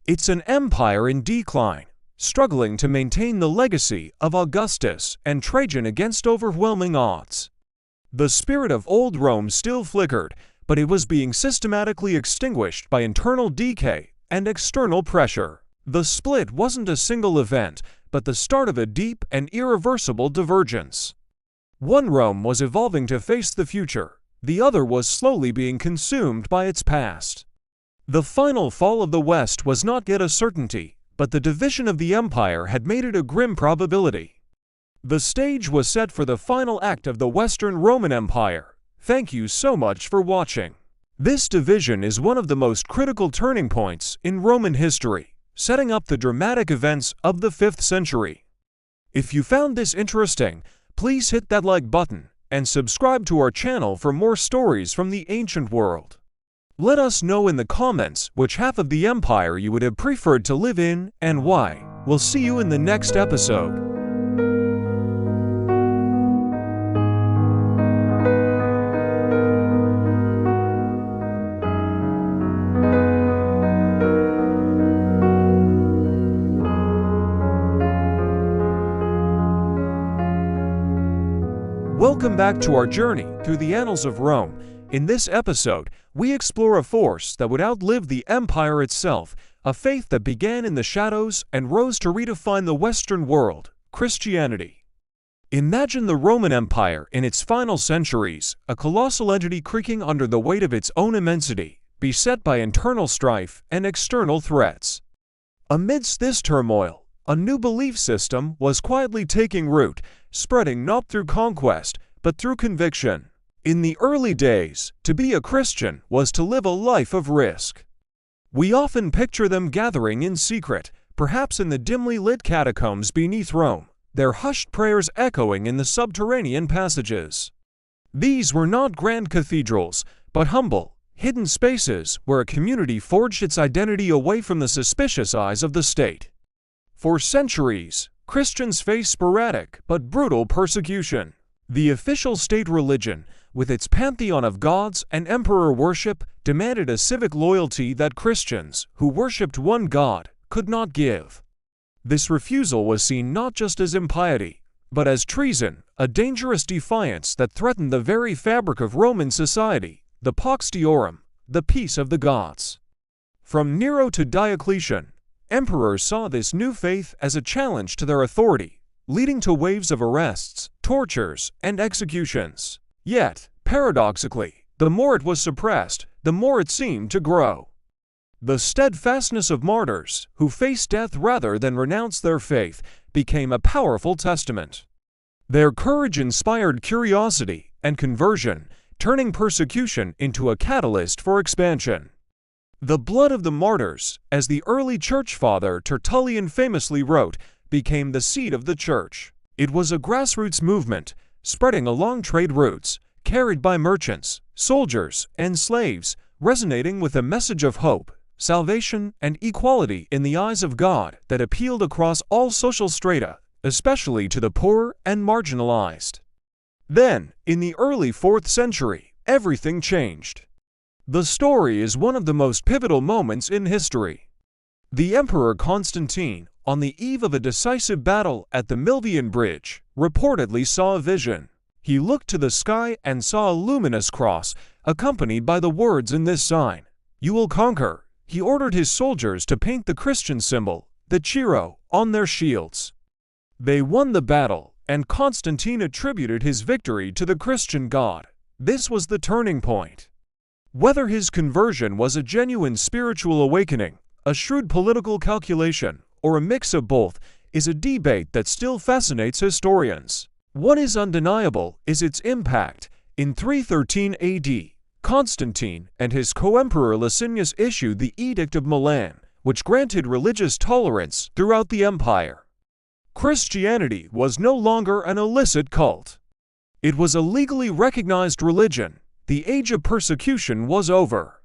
Speaker 1: It's an empire in decline, struggling to maintain the legacy of Augustus and Trajan against overwhelming odds. The spirit of old Rome still flickered, but it was being systematically extinguished by internal decay and external pressure. The split wasn't a single event, but the start of a deep and irreversible divergence. One Rome was evolving to face the future, the other was slowly being consumed by its past. The final fall of the West was not yet a certainty, but the division of the empire had made it a grim probability. The stage was set for the final act of the Western Roman Empire. Thank you so much for watching. This division is one of the most critical turning points in Roman history, setting up the dramatic events of the 5th century. If you found this interesting, please hit that like button and subscribe to our channel for more stories from the ancient world. Let us know in the comments which half of the empire you would have preferred to live in and why. We'll see you in the next episode. Welcome back to our journey through the annals of Rome. In this episode, we explore a force that would outlive the empire itself, a faith that began in the shadows and rose to redefine the Western world, Christianity. Imagine the Roman Empire in its final centuries, a colossal entity creaking under the weight of its own immensity, beset by internal strife and external threats. Amidst this turmoil, a new belief system was quietly taking root, spreading not through conquest, but through conviction. In the early days, to be a Christian was to live a life of risk. We often picture them gathering in secret, perhaps in the dimly lit catacombs beneath Rome, their hushed prayers echoing in the subterranean passages. These were not grand cathedrals, but humble, hidden spaces where a community forged its identity away from the suspicious eyes of the state. For centuries, Christians faced sporadic but brutal persecution. The official state religion, with its pantheon of gods and emperor worship, demanded a civic loyalty that Christians, who worshipped one God, could not give. This refusal was seen not just as impiety, but as treason, a dangerous defiance that threatened the very fabric of Roman society, the Pax Deorum, the peace of the gods. From Nero to Diocletian, emperors saw this new faith as a challenge to their authority, leading to waves of arrests, tortures, and executions. Yet, paradoxically, the more it was suppressed, the more it seemed to grow. The steadfastness of martyrs, who faced death rather than renounce their faith, became a powerful testament. Their courage inspired curiosity and conversion, turning persecution into a catalyst for expansion. The blood of the martyrs, as the early church father Tertullian famously wrote, became the seed of the church. It was a grassroots movement, spreading along trade routes, carried by merchants, soldiers, and slaves, resonating with a message of hope, salvation, and equality in the eyes of God that appealed across all social strata, especially to the poor and marginalized. Then, in the early 4th century, everything changed. The story is one of the most pivotal moments in history. The Emperor Constantine, on the eve of a decisive battle at the Milvian Bridge, reportedly saw a vision. He looked to the sky and saw a luminous cross, accompanied by the words in this sign, "You will conquer." He ordered his soldiers to paint the Christian symbol, the Chiro, on their shields. They won the battle, and Constantine attributed his victory to the Christian God. This was the turning point. Whether his conversion was a genuine spiritual awakening, a shrewd political calculation, or a mix of both, is a debate that still fascinates historians. What is undeniable is its impact. In 313 AD, Constantine and his co-emperor Licinius issued the Edict of Milan, which granted religious tolerance throughout the empire. Christianity was no longer an illicit cult. It was a legally recognized religion. The age of persecution was over.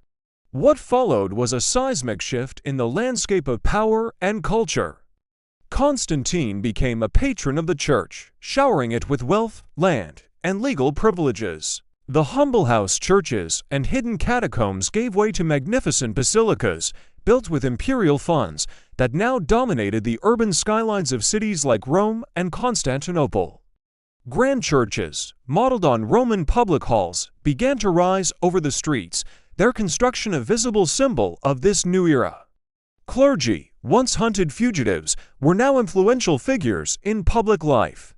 Speaker 1: What followed was a seismic shift in the landscape of power and culture. Constantine became a patron of the church, showering it with wealth, land, and legal privileges. The humble house churches and hidden catacombs gave way to magnificent basilicas, built with imperial funds, that now dominated the urban skylines of cities like Rome and Constantinople. Grand churches, modeled on Roman public halls, began to rise over the streets, their construction a visible symbol of this new era. Clergy, once hunted fugitives, were now influential figures in public life.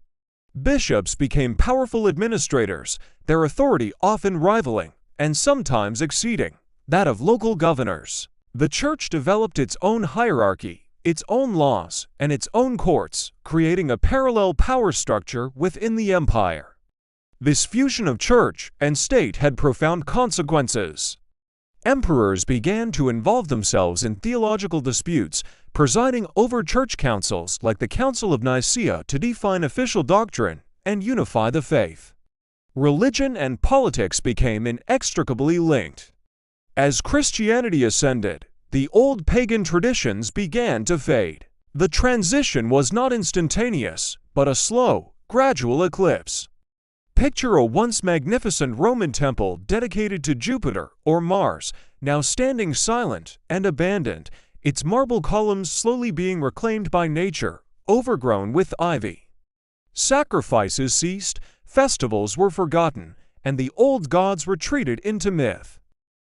Speaker 1: Bishops became powerful administrators, their authority often rivaling, and sometimes exceeding, that of local governors. The church developed its own hierarchy, its own laws, and its own courts, creating a parallel power structure within the empire. This fusion of church and state had profound consequences. Emperors began to involve themselves in theological disputes, presiding over church councils like the Council of Nicaea to define official doctrine and unify the faith. Religion and politics became inextricably linked. As Christianity ascended, the old pagan traditions began to fade. The transition was not instantaneous, but a slow, gradual eclipse. Picture a once magnificent Roman temple dedicated to Jupiter or Mars, now standing silent and abandoned, its marble columns slowly being reclaimed by nature, overgrown with ivy. Sacrifices ceased, festivals were forgotten, and the old gods retreated into myth.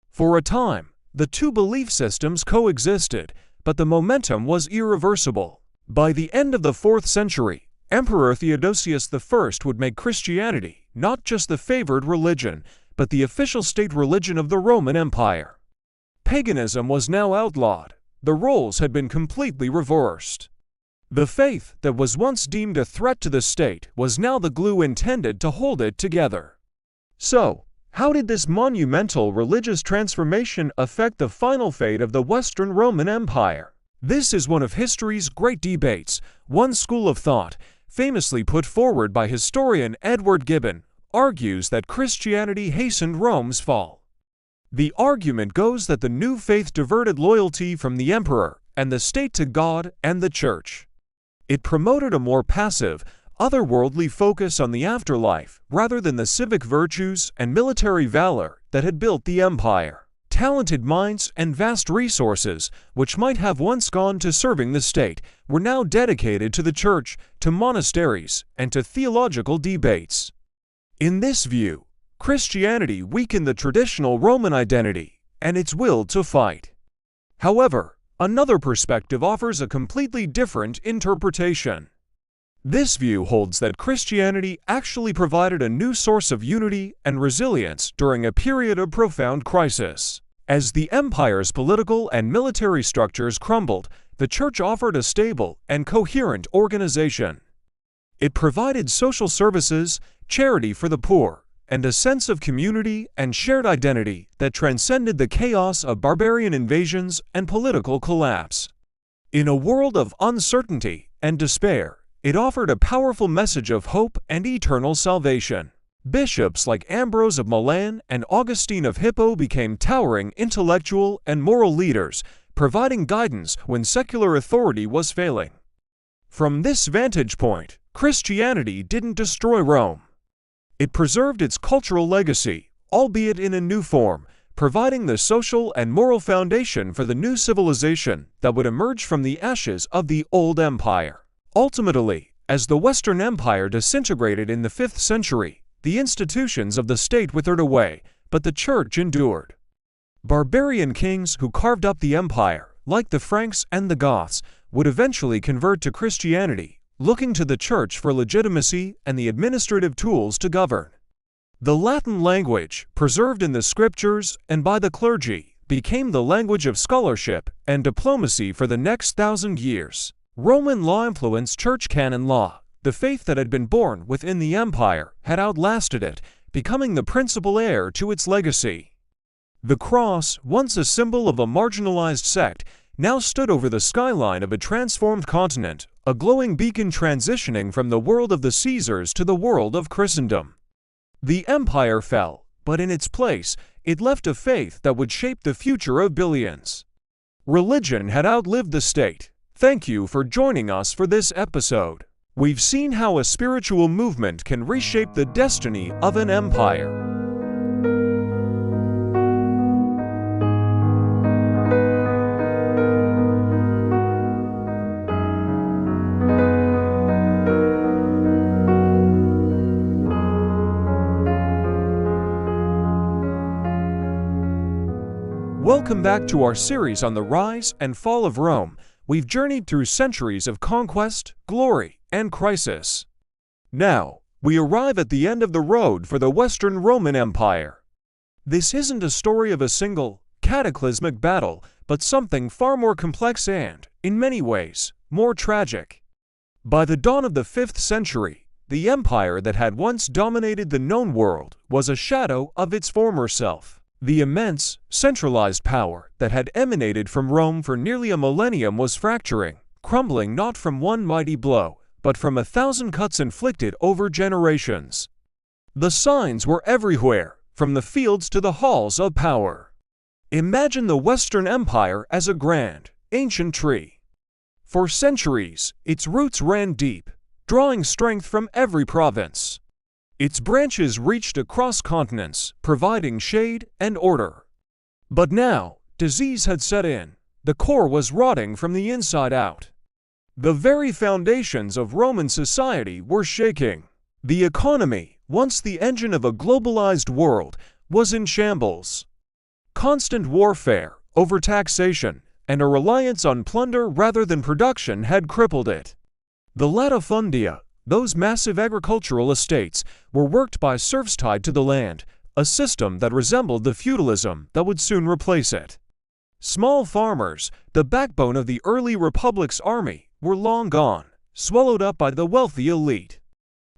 Speaker 1: For a time, the two belief systems coexisted, but the momentum was irreversible. By the end of the 4th century, Emperor Theodosius I would make Christianity not just the favored religion, but the official state religion of the Roman Empire. Paganism was now outlawed. The roles had been completely reversed. The faith that was once deemed a threat to the state was now the glue intended to hold it together. So, how did this monumental religious transformation affect the final fate of the Western Roman Empire? This is one of history's great debates. One school of thought, famously put forward by historian Edward Gibbon, argues that Christianity hastened Rome's fall. The argument goes that the new faith diverted loyalty from the emperor and the state to God and the church. It promoted a more passive, otherworldly focus on the afterlife rather than the civic virtues and military valor that had built the empire. Talented minds and vast resources, which might have once gone to serving the state, were now dedicated to the church, to monasteries, and to theological debates. In this view, Christianity weakened the traditional Roman identity and its will to fight. However, another perspective offers a completely different interpretation. This view holds that Christianity actually provided a new source of unity and resilience during a period of profound crisis. As the empire's political and military structures crumbled, the church offered a stable and coherent organization. It provided social services, charity for the poor, and a sense of community and shared identity that transcended the chaos of barbarian invasions and political collapse. In a world of uncertainty and despair, it offered a powerful message of hope and eternal salvation. Bishops like Ambrose of Milan and Augustine of Hippo became towering intellectual and moral leaders, providing guidance when secular authority was failing. From this vantage point, Christianity didn't destroy Rome. It preserved its cultural legacy, albeit in a new form, providing the social and moral foundation for the new civilization that would emerge from the ashes of the old empire. Ultimately, as the Western Empire disintegrated in the 5th century, the institutions of the state withered away, but the church endured. Barbarian kings who carved up the empire, like the Franks and the Goths, would eventually convert to Christianity, looking to the church for legitimacy and the administrative tools to govern. The Latin language, preserved in the scriptures and by the clergy, became the language of scholarship and diplomacy for the next 1,000 years. Roman law influenced church canon law. The faith that had been born within the empire had outlasted it, becoming the principal heir to its legacy. The cross, once a symbol of a marginalized sect, now stood over the skyline of a transformed continent, a glowing beacon transitioning from the world of the Caesars to the world of Christendom. The empire fell, but in its place, it left a faith that would shape the future of billions. Religion had outlived the state. Thank you for joining us for this episode. We've seen how a spiritual movement can reshape the destiny of an empire. Welcome back to our series on the rise and fall of Rome. We've journeyed through centuries of conquest, glory, and crisis. Now, we arrive at the end of the road for the Western Roman Empire. This isn't a story of a single, cataclysmic battle, but something far more complex and, in many ways, more tragic. By the dawn of the 5th century, the empire that had once dominated the known world was a shadow of its former self. The immense, centralized power that had emanated from Rome for nearly a millennium was fracturing, crumbling not from one mighty blow, but from 1,000 cuts inflicted over generations. The signs were everywhere, from the fields to the halls of power. Imagine the Western Empire as a grand, ancient tree. For centuries, its roots ran deep, drawing strength from every province. Its branches reached across continents, providing shade and order. But now, disease had set in. The core was rotting from the inside out. The very foundations of Roman society were shaking. The economy, once the engine of a globalized world, was in shambles. Constant warfare, overtaxation, and a reliance on plunder rather than production had crippled it. The latifundia, those massive agricultural estates, were worked by serfs tied to the land, a system that resembled the feudalism that would soon replace it. Small farmers, the backbone of the early republic's army, were long gone, swallowed up by the wealthy elite.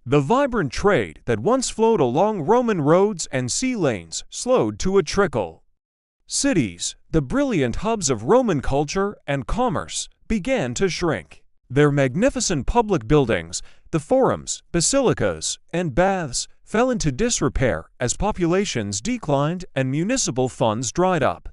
Speaker 1: The vibrant trade that once flowed along Roman roads and sea lanes slowed to a trickle. Cities, the brilliant hubs of Roman culture and commerce, began to shrink. Their magnificent public buildings, the forums, basilicas, and baths, fell into disrepair as populations declined and municipal funds dried up.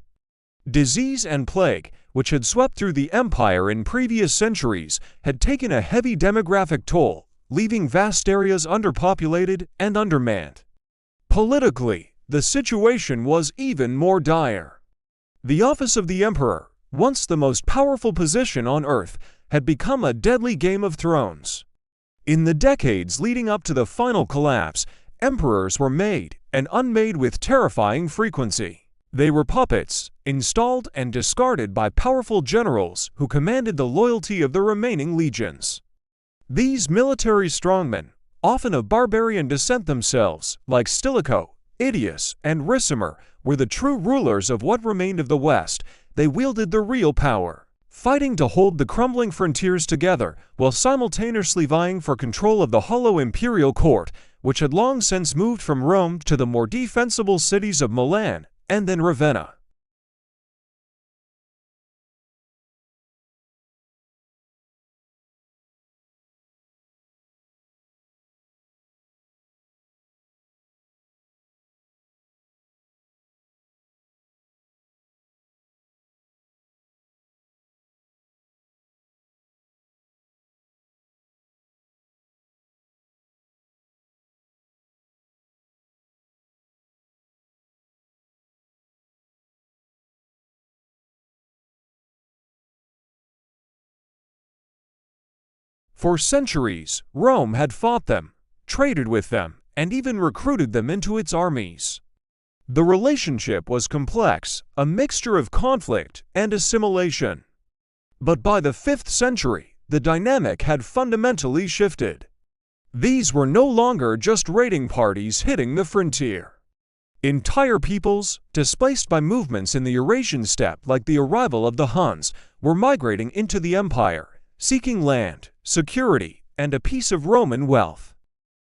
Speaker 1: Disease and plague, which had swept through the empire in previous centuries, had taken a heavy demographic toll, leaving vast areas underpopulated and undermanned. Politically, the situation was even more dire. The office of the emperor, once the most powerful position on earth, had become a deadly Game of Thrones. In the decades leading up to the final collapse, emperors were made and unmade with terrifying frequency. They were puppets, installed and discarded by powerful generals who commanded the loyalty of the remaining legions. These military strongmen, often of barbarian descent themselves, like Stilicho, Idius, and Ricimer, were the true rulers of what remained of the West. They wielded the real power, fighting to hold the crumbling frontiers together while simultaneously vying for control of the hollow imperial court, which had long since moved from Rome to the more defensible cities of Milan and then Ravenna. For centuries, Rome had fought them, traded with them, and even recruited them into its armies. The relationship was complex, a mixture of conflict and assimilation. But by the 5th century, the dynamic had fundamentally shifted. These were no longer just raiding parties hitting the frontier. Entire peoples, displaced by movements in the Eurasian steppe like the arrival of the Huns, were migrating into the empire, seeking land, security, and a piece of Roman wealth.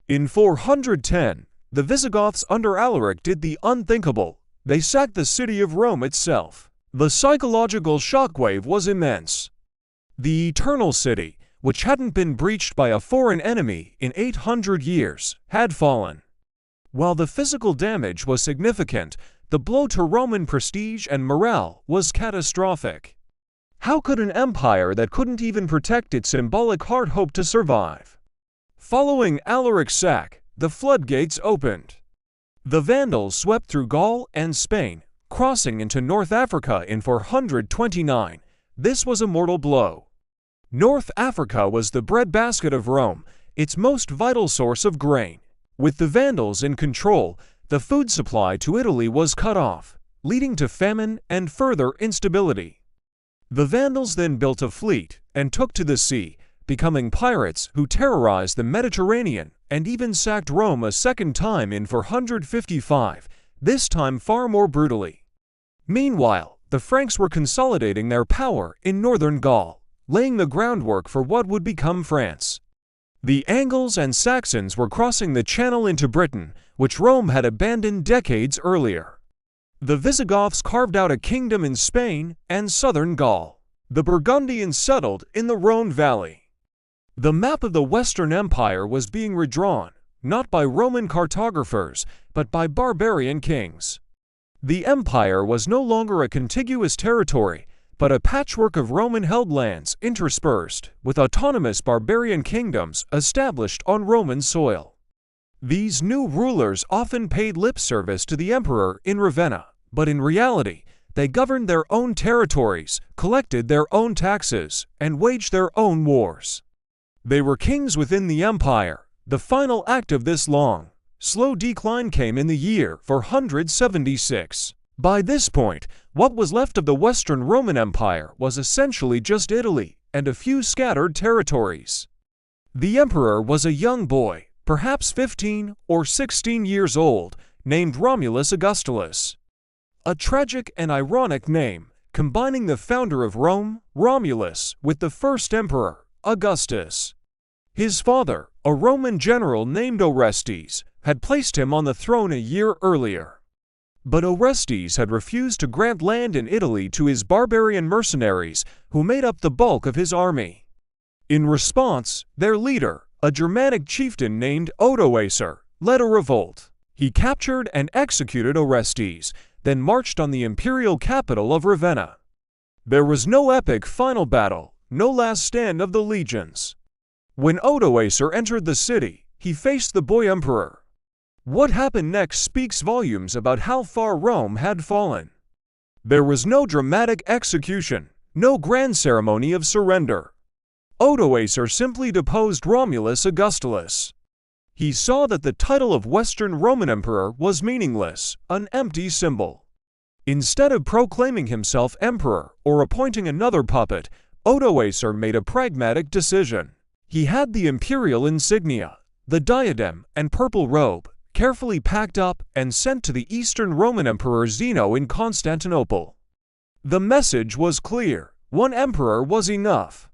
Speaker 1: In 410, the Visigoths under Alaric did the unthinkable. They sacked the city of Rome itself. The psychological shockwave was immense. The Eternal City, which hadn't been breached by a foreign enemy in 800 years, had fallen. While the physical damage was significant, the blow to Roman prestige and morale was catastrophic. How could an empire that couldn't even protect its symbolic heart hope to survive? Following Alaric's sack, the floodgates opened. The Vandals swept through Gaul and Spain, crossing into North Africa in 429. This was a mortal blow. North Africa was the breadbasket of Rome, its most vital source of grain. With the Vandals in control, the food supply to Italy was cut off, leading to famine and further instability. The Vandals then built a fleet and took to the sea, becoming pirates who terrorized the Mediterranean and even sacked Rome a second time in 455, this time far more brutally. Meanwhile, the Franks were consolidating their power in northern Gaul, laying the groundwork for what would become France. The Angles and Saxons were crossing the Channel into Britain, which Rome had abandoned decades earlier. The Visigoths carved out a kingdom in Spain and southern Gaul. The Burgundians settled in the Rhone Valley. The map of the Western Empire was being redrawn, not by Roman cartographers, but by barbarian kings. The empire was no longer a contiguous territory, but a patchwork of Roman-held lands interspersed with autonomous barbarian kingdoms established on Roman soil. These new rulers often paid lip service to the emperor in Ravenna, but in reality, they governed their own territories, collected their own taxes, and waged their own wars. They were kings within the empire. The final act of this long, slow decline came in the year 476. By this point, what was left of the Western Roman Empire was essentially just Italy and a few scattered territories. The emperor was a young boy, perhaps 15 or 16 years old, named Romulus Augustulus. A tragic and ironic name, combining the founder of Rome, Romulus, with the first emperor, Augustus. His father, a Roman general named Orestes, had placed him on the throne a year earlier. But Orestes had refused to grant land in Italy to his barbarian mercenaries, who made up the bulk of his army. In response, their leader, a Germanic chieftain named Odoacer, led a revolt. He captured and executed Orestes, then marched on the imperial capital of Ravenna. There was no epic final battle, no last stand of the legions. When Odoacer entered the city, he faced the boy emperor. What happened next speaks volumes about how far Rome had fallen. There was no dramatic execution, no grand ceremony of surrender. Odoacer simply deposed Romulus Augustulus. He saw that the title of Western Roman Emperor was meaningless, an empty symbol. Instead of proclaiming himself emperor or appointing another puppet, Odoacer made a pragmatic decision. He had the imperial insignia, the diadem and purple robe, carefully packed up and sent to the Eastern Roman Emperor Zeno in Constantinople. The message was clear: one emperor was enough.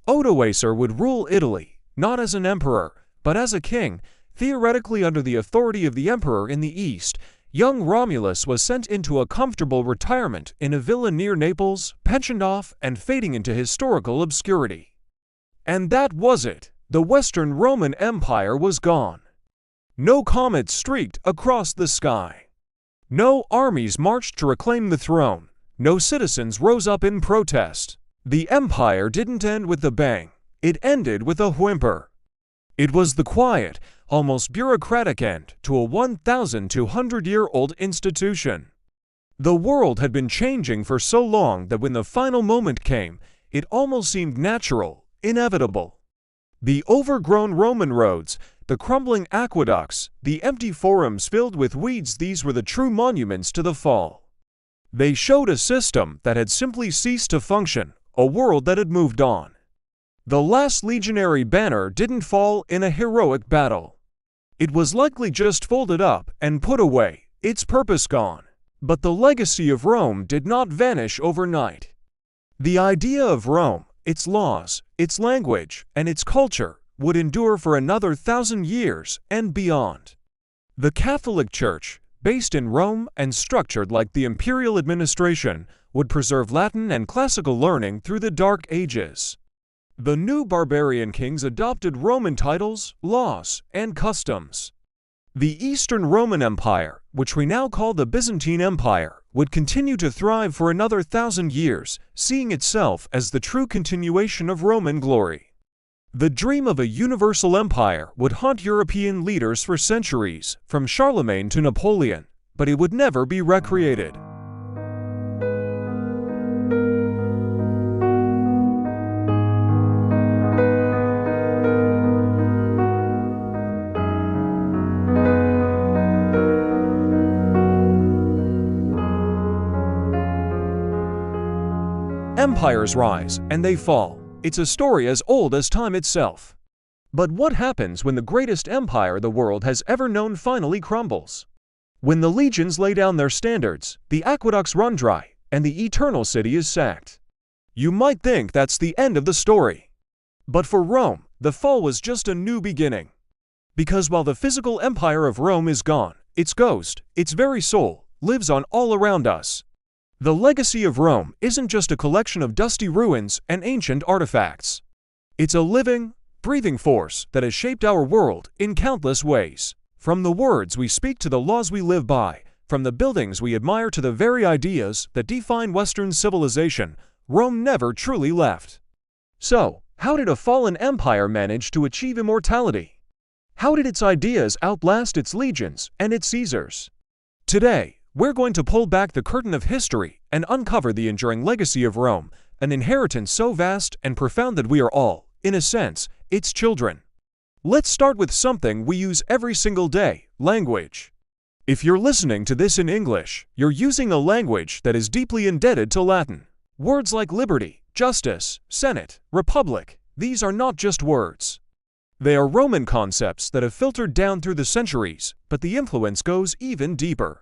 Speaker 1: Odoacer would rule Italy, not as an emperor, but as a king, theoretically under the authority of the emperor in the East. Young Romulus was sent into a comfortable retirement in a villa near Naples, pensioned off and fading into historical obscurity. And that was it. The Western Roman Empire was gone. No comet streaked across the sky. No armies marched to reclaim the throne. No citizens rose up in protest. The empire didn't end with a bang. It ended with a whimper. It was the quiet, almost bureaucratic end to a 1,200-year-old institution. The world had been changing for so long that when the final moment came, it almost seemed natural, inevitable. The overgrown Roman roads, the crumbling aqueducts, the empty forums filled with weeds, these were the true monuments to the fall. They showed a system that had simply ceased to function, a world that had moved on. The last legionary banner didn't fall in a heroic battle. It was likely just folded up and put away, its purpose gone. But the legacy of Rome did not vanish overnight. The idea of Rome, its laws, its language, and its culture would endure for another 1,000 years and beyond. The Catholic Church, based in Rome and structured like the imperial administration, would preserve Latin and classical learning through the Dark Ages. The new barbarian kings adopted Roman titles, laws, and customs. The Eastern Roman Empire, which we now call the Byzantine Empire, would continue to thrive for another 1,000 years, seeing itself as the true continuation of Roman glory. The dream of a universal empire would haunt European leaders for centuries, from Charlemagne to Napoleon, but it would never be recreated. Empires rise and they fall. It's a story as old as time itself. But what happens when the greatest empire the world has ever known finally crumbles? When the legions lay down their standards, the aqueducts run dry, and the eternal city is sacked. You might think that's the end of the story. But for Rome, the fall was just a new beginning. Because while the physical empire of Rome is gone, its ghost, its very soul, lives on all around us. The legacy of Rome isn't just a collection of dusty ruins and ancient artifacts. It's a living, breathing force that has shaped our world in countless ways. From the words we speak to the laws we live by, from the buildings we admire to the very ideas that define Western civilization, Rome never truly left. So, how did a fallen empire manage to achieve immortality? How did its ideas outlast its legions and its Caesars? Today, we're going to pull back the curtain of history and uncover the enduring legacy of Rome, an inheritance so vast and profound that we are all, in a sense, its children. Let's start with something we use every single day: language. If you're listening to this in English, you're using a language that is deeply indebted to Latin. Words like liberty, justice, senate, republic, these are not just words. They are Roman concepts that have filtered down through the centuries, but the influence goes even deeper.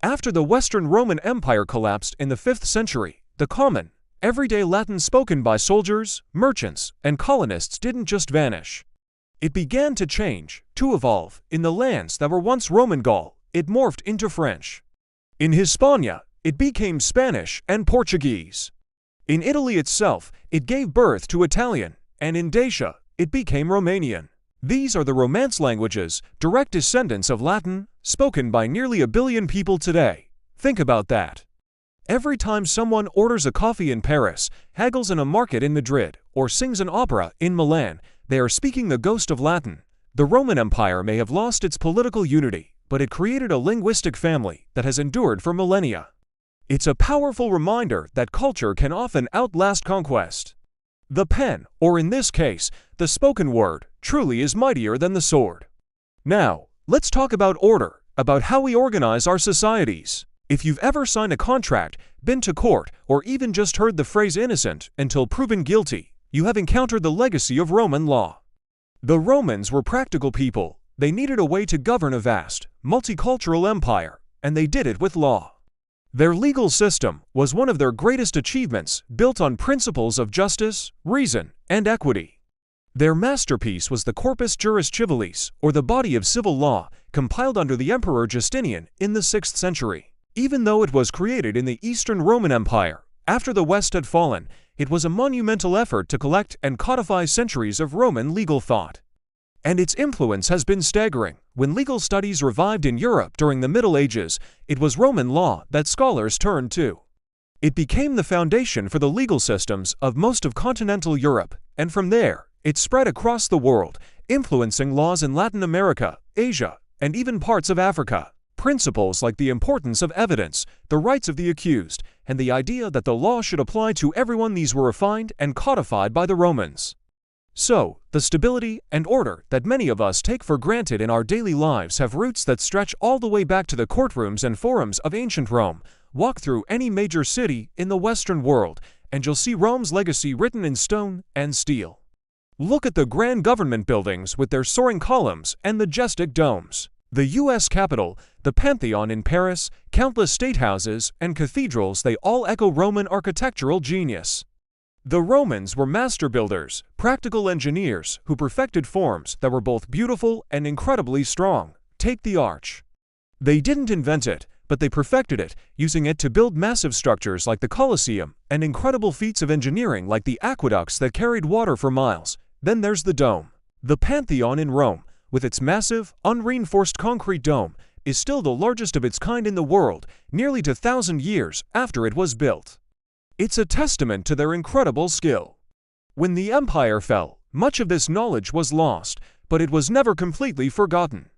Speaker 1: After the Western Roman Empire collapsed in the 5th century, the common, everyday Latin spoken by soldiers, merchants, and colonists didn't just vanish. It began to change, to evolve. In the lands that were once Roman Gaul, it morphed into French. In Hispania, it became Spanish and Portuguese. In Italy itself, it gave birth to Italian, and in Dacia, it became Romanian. These are the Romance languages, direct descendants of Latin, spoken by nearly 1 billion people today. Think about that. Every time someone orders a coffee in Paris, haggles in a market in Madrid, or sings an opera in Milan, they are speaking the ghost of Latin. The Roman Empire may have lost its political unity, but it created a linguistic family that has endured for millennia. It's a powerful reminder that culture can often outlast conquest. The pen, or in this case, the spoken word, truly is mightier than the sword. Now, let's talk about order, about how we organize our societies. If you've ever signed a contract, been to court, or even just heard the phrase innocent until proven guilty, you have encountered the legacy of Roman law. The Romans were practical people. They needed a way to govern a vast, multicultural empire, and they did it with law. Their legal system was one of their greatest achievements, built on principles of justice, reason, and equity. Their masterpiece was the Corpus Juris Civilis, or the body of civil law, compiled under the Emperor Justinian in the 6th century. Even though it was created in the Eastern Roman Empire, after the West had fallen, it was a monumental effort to collect and codify centuries of Roman legal thought. And its influence has been staggering. When legal studies revived in Europe during the Middle Ages, it was Roman law that scholars turned to. It became the foundation for the legal systems of most of continental Europe, and from there, it spread across the world, influencing laws in Latin America, Asia, and even parts of Africa. Principles like the importance of evidence, the rights of the accused, and the idea that the law should apply to everyone, these were refined and codified by the Romans. So, the stability and order that many of us take for granted in our daily lives have roots that stretch all the way back to the courtrooms and forums of ancient Rome. Walk through any major city in the Western world, and you'll see Rome's legacy written in stone and steel. Look at the grand government buildings with their soaring columns and majestic domes. The U.S. Capitol, the Pantheon in Paris, countless state houses and cathedrals, they all echo Roman architectural genius. The Romans were master builders, practical engineers who perfected forms that were both beautiful and incredibly strong. Take the arch. They didn't invent it, but they perfected it, using it to build massive structures like the Colosseum and incredible feats of engineering like the aqueducts that carried water for miles. Then there's the dome. The Pantheon in Rome, with its massive, unreinforced concrete dome, is still the largest of its kind in the world, nearly 2,000 years after it was built. It's a testament to their incredible skill. When the empire fell, much of this knowledge was lost, but it was never completely forgotten.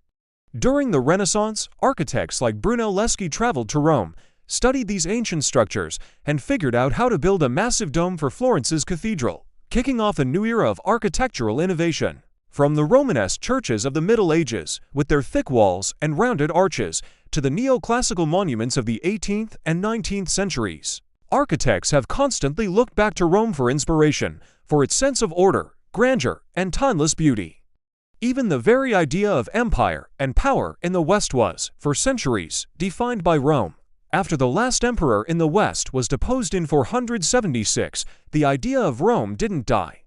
Speaker 1: During the Renaissance, architects like Brunelleschi traveled to Rome, studied these ancient structures, and figured out how to build a massive dome for Florence's cathedral, kicking off a new era of architectural innovation. From the Romanesque churches of the Middle Ages, with their thick walls and rounded arches, to the neoclassical monuments of the 18th and 19th centuries, architects have constantly looked back to Rome for inspiration, for its sense of order, grandeur, and timeless beauty. Even the very idea of empire and power in the West was, for centuries, defined by Rome. After the last emperor in the West was deposed in 476, the idea of Rome didn't die.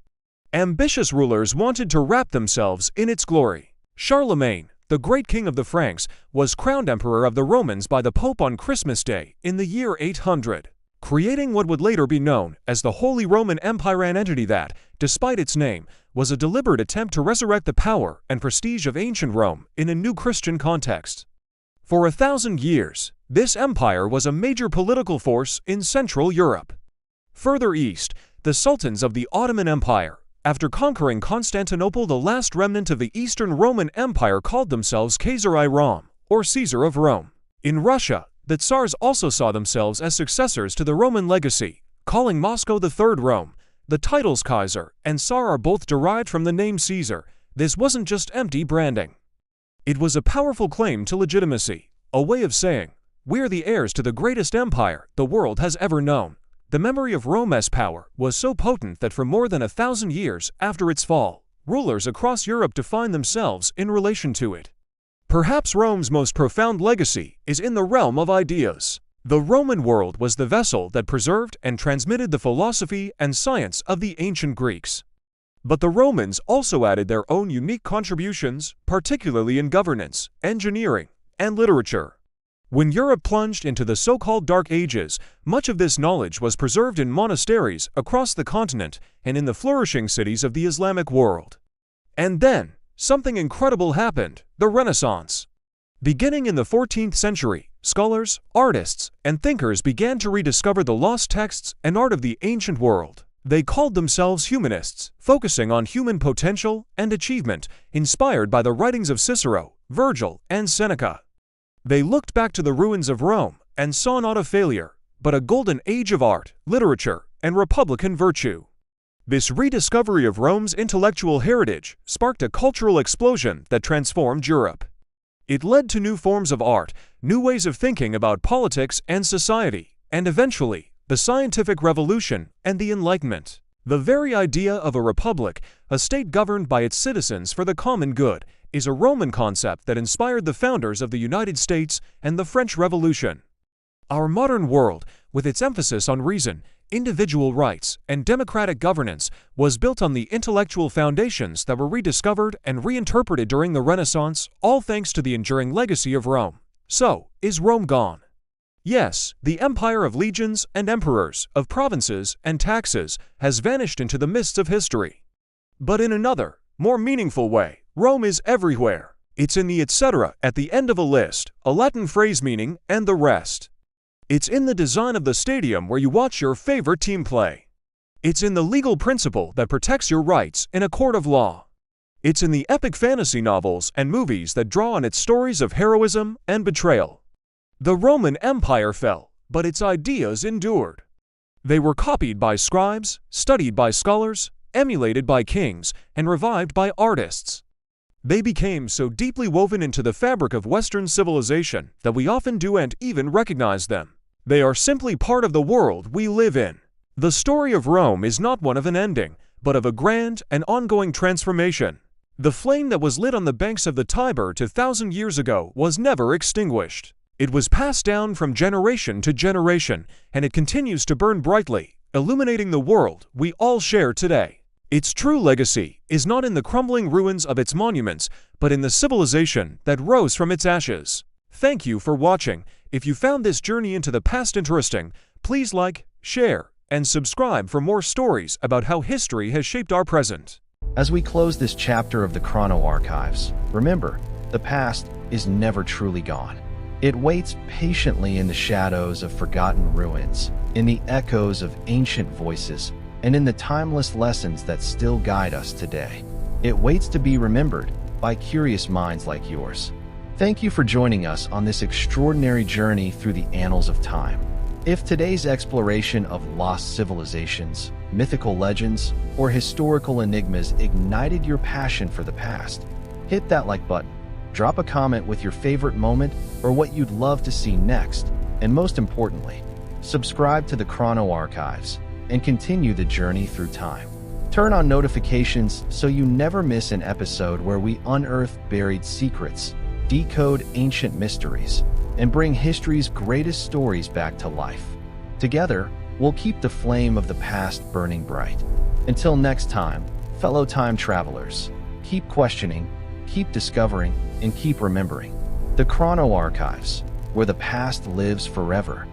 Speaker 1: Ambitious rulers wanted to wrap themselves in its glory. Charlemagne, the great king of the Franks, was crowned emperor of the Romans by the Pope on Christmas Day in the year 800, creating what would later be known as the Holy Roman Empire, an entity that, despite its name, was a deliberate attempt to resurrect the power and prestige of ancient Rome in a new Christian context. For 1,000 years, this empire was a major political force in Central Europe. Further east, the sultans of the Ottoman Empire, after conquering Constantinople, the last remnant of the Eastern Roman Empire, called themselves Kaiser-i Rom, or Caesar of Rome. In Russia, the Tsars also saw themselves as successors to the Roman legacy, calling Moscow the Third Rome. The titles Kaiser and Tsar are both derived from the name Caesar. This wasn't just empty branding. It was a powerful claim to legitimacy, a way of saying, we're the heirs to the greatest empire the world has ever known. The memory of Rome's power was so potent that for more than 1,000 years after its fall, rulers across Europe defined themselves in relation to it. Perhaps Rome's most profound legacy is in the realm of ideas. The Roman world was the vessel that preserved and transmitted the philosophy and science of the ancient Greeks. But the Romans also added their own unique contributions, particularly in governance, engineering, and literature. When Europe plunged into the so-called Dark Ages, much of this knowledge was preserved in monasteries across the continent and in the flourishing cities of the Islamic world. And then, something incredible happened: the Renaissance. Beginning in the 14th century, scholars, artists, and thinkers began to rediscover the lost texts and art of the ancient world. They called themselves humanists, focusing on human potential and achievement, inspired by the writings of Cicero, Virgil, and Seneca. They looked back to the ruins of Rome and saw not a failure, but a golden age of art, literature, and republican virtue. This rediscovery of Rome's intellectual heritage sparked a cultural explosion that transformed Europe. It led to new forms of art, new ways of thinking about politics and society, and eventually, the scientific revolution and the Enlightenment. The very idea of a republic, a state governed by its citizens for the common good, is a Roman concept that inspired the founders of the United States and the French Revolution. Our modern world, with its emphasis on reason, individual rights, and democratic governance, was built on the intellectual foundations that were rediscovered and reinterpreted during the Renaissance, all thanks to the enduring legacy of Rome. So, is Rome gone? Yes, the empire of legions and emperors, of provinces and taxes, has vanished into the mists of history. But in another, more meaningful way, Rome is everywhere. It's in the etc. at the end of a list, a Latin phrase meaning, and the rest. It's in the design of the stadium where you watch your favorite team play. It's in the legal principle that protects your rights in a court of law. It's in the epic fantasy novels and movies that draw on its stories of heroism and betrayal. The Roman Empire fell, but its ideas endured. They were copied by scribes, studied by scholars, emulated by kings, and revived by artists. They became so deeply woven into the fabric of Western civilization that we often don't even recognize them. They are simply part of the world we live in. The story of Rome is not one of an ending, but of a grand and ongoing transformation. The flame that was lit on the banks of the Tiber 2,000 years ago was never extinguished. It was passed down from generation to generation, and it continues to burn brightly, illuminating the world we all share today. Its true legacy is not in the crumbling ruins of its monuments, but in the civilization that rose from its ashes. Thank you for watching. If you found this journey into the past interesting, please like, share, and subscribe for more stories about how history has shaped our present.
Speaker 2: As we close this chapter of the Chrono Archives, remember, the past is never truly gone. It waits patiently in the shadows of forgotten ruins, in the echoes of ancient voices, and in the timeless lessons that still guide us today. It waits to be remembered by curious minds like yours. Thank you for joining us on this extraordinary journey through the annals of time. If today's exploration of lost civilizations, mythical legends, or historical enigmas ignited your passion for the past, hit that like button. Drop a comment with your favorite moment or what you'd love to see next, and most importantly, subscribe to the Chrono Archives and continue the journey through time. Turn on notifications so you never miss an episode where we unearth buried secrets, decode ancient mysteries, and bring history's greatest stories back to life. Together, we'll keep the flame of the past burning bright. Until next time, fellow time travelers, keep questioning, keep discovering, and keep remembering. The Chrono Archives, where the past lives forever.